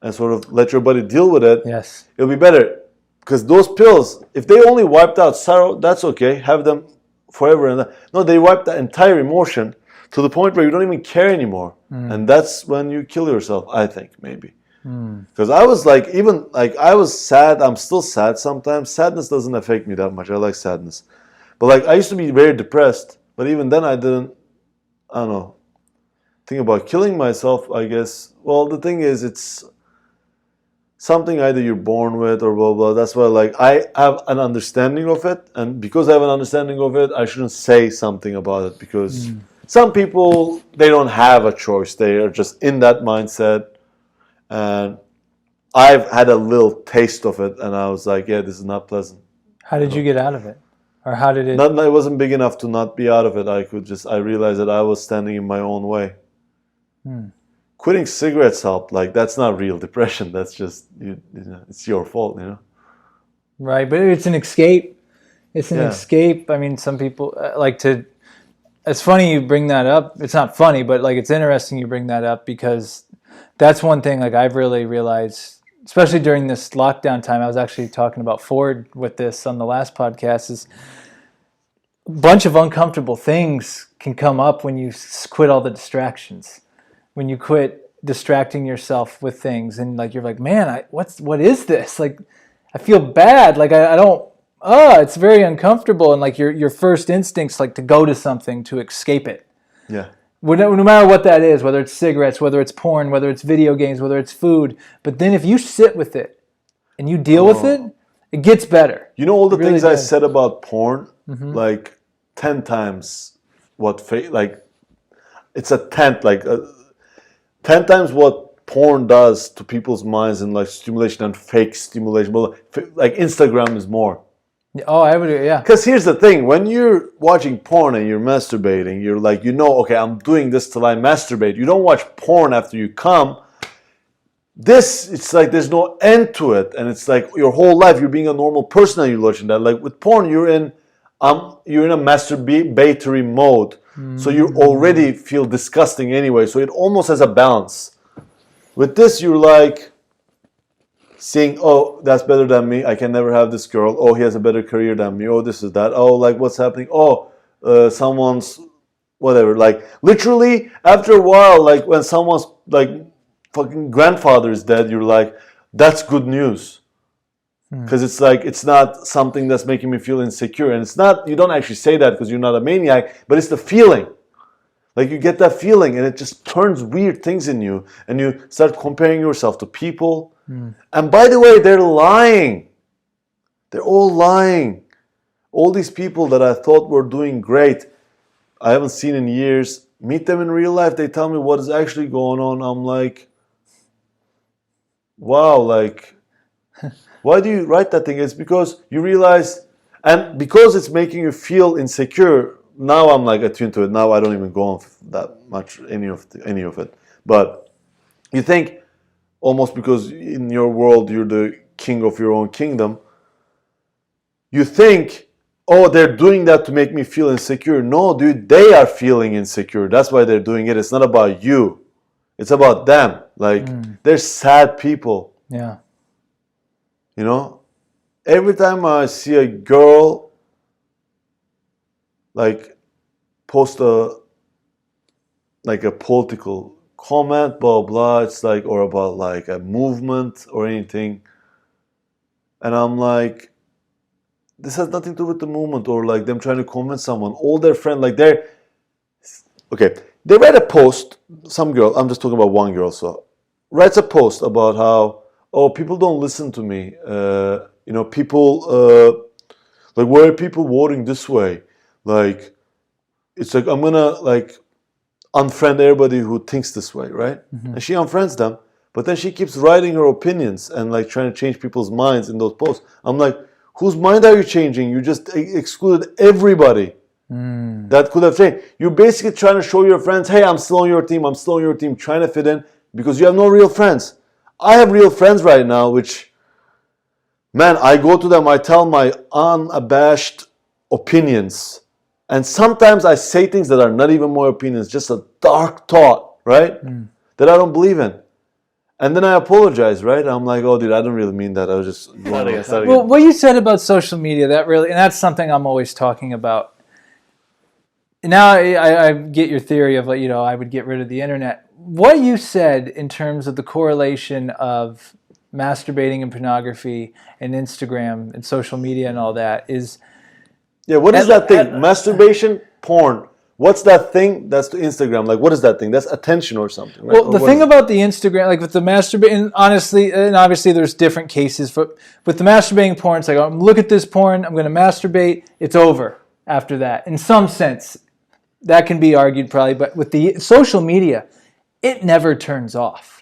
and sort of let your body deal with it, yes, it'll be better. Because those pills, if they only wiped out sorrow, that's okay, have them forever. And no, they wipe that entire emotion to the point where you don't even care anymore. And that's when you kill yourself, I think, maybe. Because I was like, even like, I was sad, I'm still sad sometimes. Sadness doesn't affect me that much. I like sadness. But like, I used to be very depressed, but even then I don't know, think about killing myself, I guess. Well, the thing is, it's something either you're born with or blah, blah. That's why, like, I have an understanding of it. And because I have an understanding of it, I shouldn't say something about it. Because some people, they don't have a choice. They are just in that mindset. And I've had a little taste of it. And I was like, yeah, this is not pleasant. How did you get out of it? Or how did it? It wasn't big enough to not be out of it. I realized that I was standing in my own way. Quitting cigarettes helped. Like, that's not real depression. That's just, it's your fault, Right, but it's an escape. It's an escape. I mean, some people like to, it's funny you bring that up. It's not funny, but like, it's interesting you bring that up, because that's one thing like I've really realized, especially during this lockdown time. I was actually talking about Ford with this on the last podcast, is a bunch of uncomfortable things can come up when you quit all the distractions. When you quit distracting yourself with things, and like, you're like, man, what is this? Like, I feel bad. Like, I don't, it's very uncomfortable. And like, your first instinct's like to go to something to escape it. Yeah. No matter what that is, whether it's cigarettes, whether it's porn, whether it's video games, whether it's food. But then if you sit with it and you deal with it, it gets better. All the things I said about porn, like 10 times like, it's a tenth, like 10 times what porn does to people's minds, and like stimulation and fake stimulation. But like, Instagram is more. Oh, I would, yeah. Because here's the thing, when you're watching porn and you're masturbating, you're like, okay, I'm doing this till I masturbate. You don't watch porn after you come. It's like there's no end to it. And it's like your whole life, you're being a normal person and you're watching that. Like with porn, you're in a masturbatory mode. So you already feel disgusting anyway. So it almost has a balance. With this, you're like seeing, oh, that's better than me. I can never have this girl. Oh, he has a better career than me. Oh, this is that. Oh, like, what's happening? Oh, someone's whatever. Like, literally, after a while, like, when someone's like fucking grandfather is dead, you're like, that's good news. Because it's like, it's not something that's making me feel insecure. And it's not, you don't actually say that because you're not a maniac, but it's the feeling. Like, you get that feeling and it just turns weird things in you. And you start comparing yourself to people. And by the way, they're lying. They're all lying. All these people that I thought were doing great, I haven't seen in years, meet them in real life, they tell me what is actually going on. I'm like, wow, like, Why do you write that thing? It's because you realize, and because it's making you feel insecure. Now I'm like attuned to it. Now I don't even go on that much any of it. But you think almost because in your world you're the king of your own kingdom. You think, oh, they're doing that to make me feel insecure. No, dude, they are feeling insecure. That's why they're doing it. It's not about you. It's about them. Like, they're sad people. Yeah. You know? Every time I see a girl, like, post a political comment, blah, blah, it's like, or about, like, a movement or anything. And I'm like, this has nothing to do with the movement or like them trying to convince someone. All their friends, like they read a post, some girl, I'm just talking about one girl, so writes a post about how, oh, people don't listen to me. People, like, why are people voting this way? Like, it's like, I'm gonna like unfriend everybody who thinks this way, right? And she unfriends them, but then she keeps writing her opinions and like trying to change people's minds in those posts. I'm like, whose mind are you changing? You just excluded everybody that could have changed. You're basically trying to show your friends, hey, I'm still on your team, trying to fit in because you have no real friends. I have real friends right now, which, man, I go to them, I tell my unabashed opinions. And sometimes I say things that are not even my opinions, just a dark thought, right? That I don't believe in. And then I apologize, right? I'm like, oh, dude, I don't really mean that. I was just... Well, what you said about social media, and that's something I'm always talking about. Now I get your theory of, I would get rid of the internet. What you said in terms of the correlation of masturbating and pornography and Instagram and social media and all that is... Yeah, what is that thing? Masturbation, porn. What's that thing? That's the Instagram. Like, what is that thing? That's attention or something, right? Well, the thing about the Instagram, like with the masturbating, honestly, and obviously there's different cases, but with the masturbating porn, it's like, oh, look at this porn, I'm going to masturbate, it's over after that. In some sense, that can be argued probably, but with the social media, it never turns off.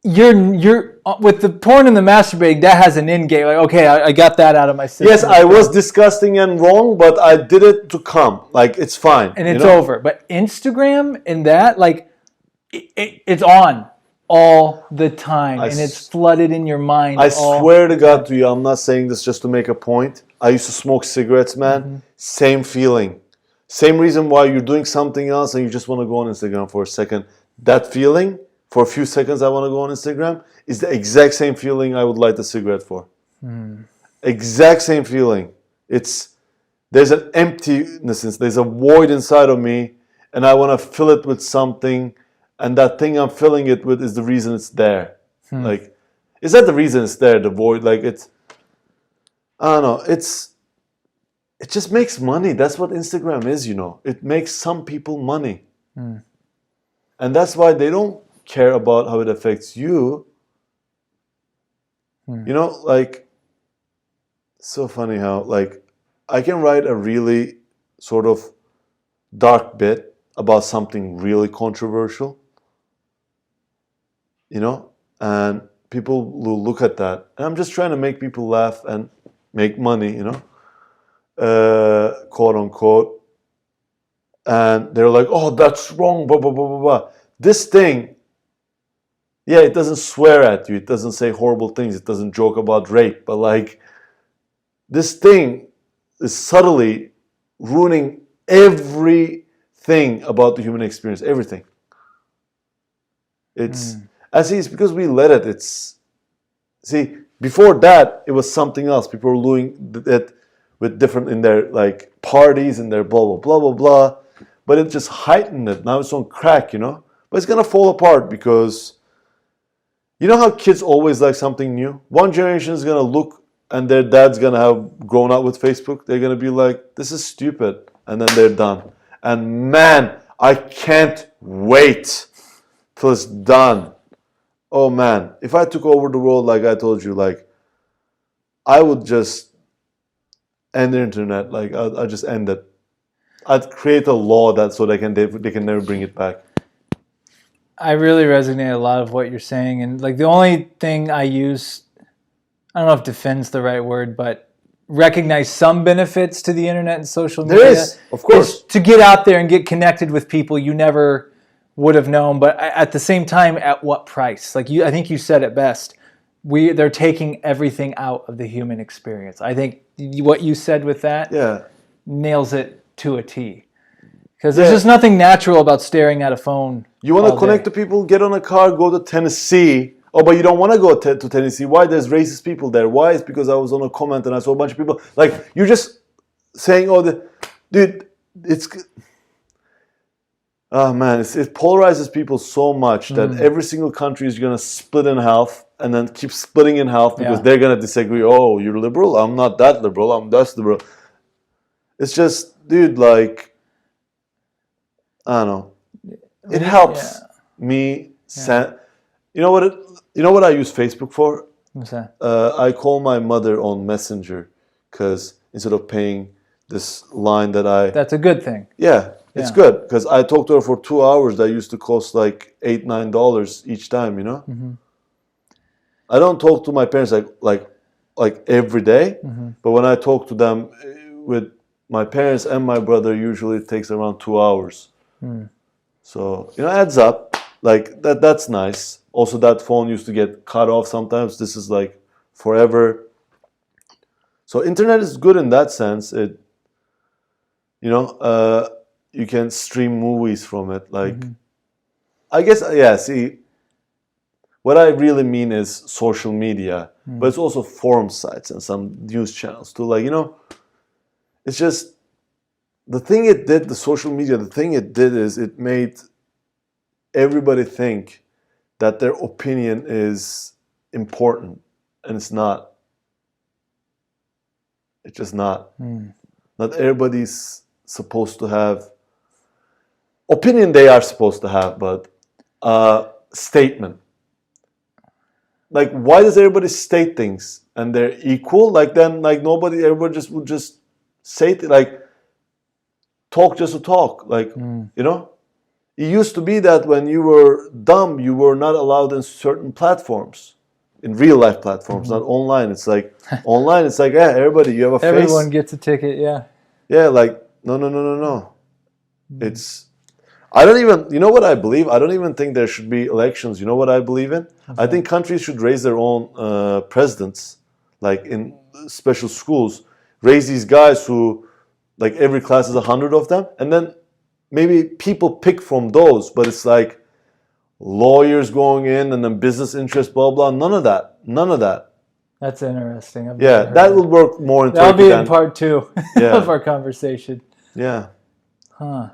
You're with the porn and the masturbating, that has an end game. Like, okay, I got that out of my system. Yes, I was disgusting and wrong, but I did it to come. Like, it's fine. And it's over. But Instagram and that, like, it's on all the time. And it's flooded in your mind. I swear to God to you, I'm not saying this just to make a point. I used to smoke cigarettes, man. Same feeling. Same reason why you're doing something else and you just want to go on Instagram for a second. That feeling... for a few seconds I want to go on Instagram, is the exact same feeling I would light a cigarette for. Exact same feeling. There's an emptiness, there's a void inside of me, and I want to fill it with something, and that thing I'm filling it with is the reason it's there. Like, is that the reason it's there, the void? Like, I don't know, it just makes money. That's what Instagram is, It makes some people money. And that's why they don't care about how it affects you. Like, so funny how, like, I can write a really sort of dark bit about something really controversial, and people will look at that. And I'm just trying to make people laugh and make money, quote unquote. And they're like, oh, that's wrong, blah, blah, blah, blah, blah. This thing, yeah, it doesn't swear at you. It doesn't say horrible things. It doesn't joke about rape. But like, this thing is subtly ruining everything about the human experience. Everything. It's because we let it. Before that, it was something else. People were doing it with different in their like parties and their blah blah blah blah blah. But it just heightened it. Now it's on crack, But it's gonna fall apart because. You know how kids always like something new? One generation is going to look and their dad's going to have grown up with Facebook. They're going to be like, this is stupid. And then they're done. And man, I can't wait till it's done. Oh man, if I took over the world like I told you, like, I would just end the internet. Like, I'd just end it. I'd create a law that so they can never bring it back. I really resonate a lot of what you're saying, and like the only thing I use I don't know if defend's the right word, but recognize some benefits to the internet and social media. There is, of course. To get out there and get connected with people you never would have known, but at the same time, at what price? Like I think you said it best. They're taking everything out of the human experience. I think what you said with that nails it to a T. Because there's just nothing natural about staring at a phone. You want to connect to people, get on a car, go to Tennessee. Oh, but you don't want to go to Tennessee. Why? There's racist people there. Why? It's because I was on a comment and I saw a bunch of people. Like, you're just saying, dude, it's... Oh, man, it polarizes people so much that every single country is going to split in half and then keep splitting in half because they're going to disagree. Oh, you're liberal? I'm not that liberal. I'm that liberal. It's just, dude, like... I don't know. It helps me. You know what I use Facebook for? What's that? I call my mother on Messenger because instead of paying this line that's a good thing. Yeah, it's good because I talked to her for 2 hours. That used to cost like $8-9 each time. You know. Mm-hmm. I don't talk to my parents like every day, but when I talk to them with my parents and my brother, usually it takes around 2 hours. So, adds up. Like, that's nice. Also, that phone used to get cut off sometimes. This is like forever. So, internet is good in that sense. It, you can stream movies from it. Like, I guess, see, what I really mean is social media. But it's also forum sites and some news channels too. Like, it's just... The thing it did, the social media, the thing it did is it made everybody think that their opinion is important, and it's not. It's just not. Not everybody's supposed to have opinion. They are supposed to have, but statement. Like, why does everybody state things and they're equal? Like, then, everybody just would just say like. Talk just to talk, like, It used to be that when you were dumb, you were not allowed in certain platforms, in real life platforms, not online. It's like, online, it's like, everybody, you have a face. Everyone gets a ticket, Yeah, like, no. It's, I don't even, you know what I believe? I don't even think there should be elections. You know what I believe in? I think countries should raise their own presidents, like in special schools, raise these guys who, like every class is 100 of them, and then maybe people pick from those, but it's like lawyers going in and then business interests, blah, blah, none of that. That's interesting. That will work more in Turkey. That'll be in part 2 of our conversation. Yeah. Huh.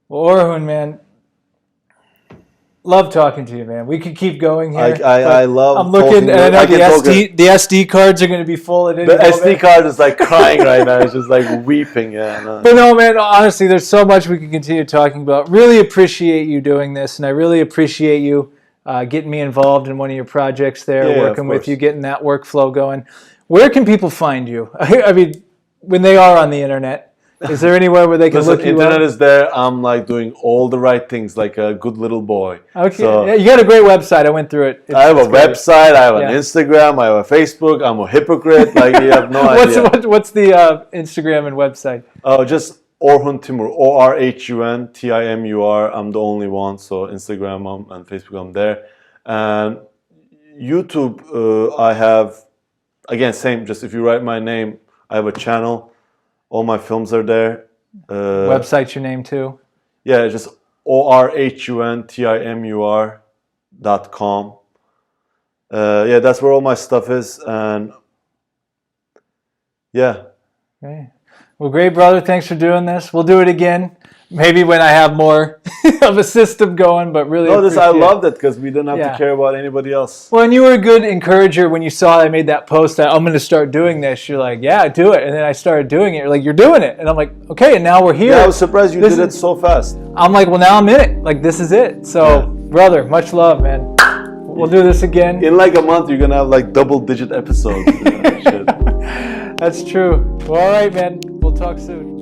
Well, Orhun, man, love talking to you, man. We could keep going here. I love. I'm looking, and I know the SD cards are going to be full at any moment. The SD card is like crying right now. It's just like weeping. Yeah. No. But no, man. Honestly, there's so much we can continue talking about. Really appreciate you doing this, and I really appreciate you getting me involved in one of your projects there, working with you, getting that workflow going. Where can people find you? I mean, when they are on the internet. Is there anywhere where they can look you up? Internet is there. I'm like doing all the right things, like a good little boy. Okay, so, you got a great website. I went through it. I have a website. I have an Instagram. I have a Facebook. I'm a hypocrite. Like, you have no idea. What's the Instagram and website? Oh, just Orhun Timur. OrhunTimur. I'm the only one. So Instagram and Facebook, I'm there. And YouTube, I have, again, same. Just if you write my name, I have a channel. All my films are there. Website's your name too? Yeah, just OrhunTimur.com. That's where all my stuff is. And yeah. Okay. Well, great, brother. Thanks for doing this. We'll do it again. Maybe when I have more of a system going, but really I loved it because we didn't have to care about anybody else. Well, and you were a good encourager when you saw I made that post that I'm going to start doing this. You're like, yeah, do it. And then I started doing it. You're like, you're doing it. And I'm like, okay, and now we're here. Yeah, I was surprised you did it so fast. I'm like, well, now I'm in it. Like, this is it. So, brother, much love, man. We'll do this again. In like a month, you're going to have like double-digit episodes. That's true. Well, all right, man. We'll talk soon.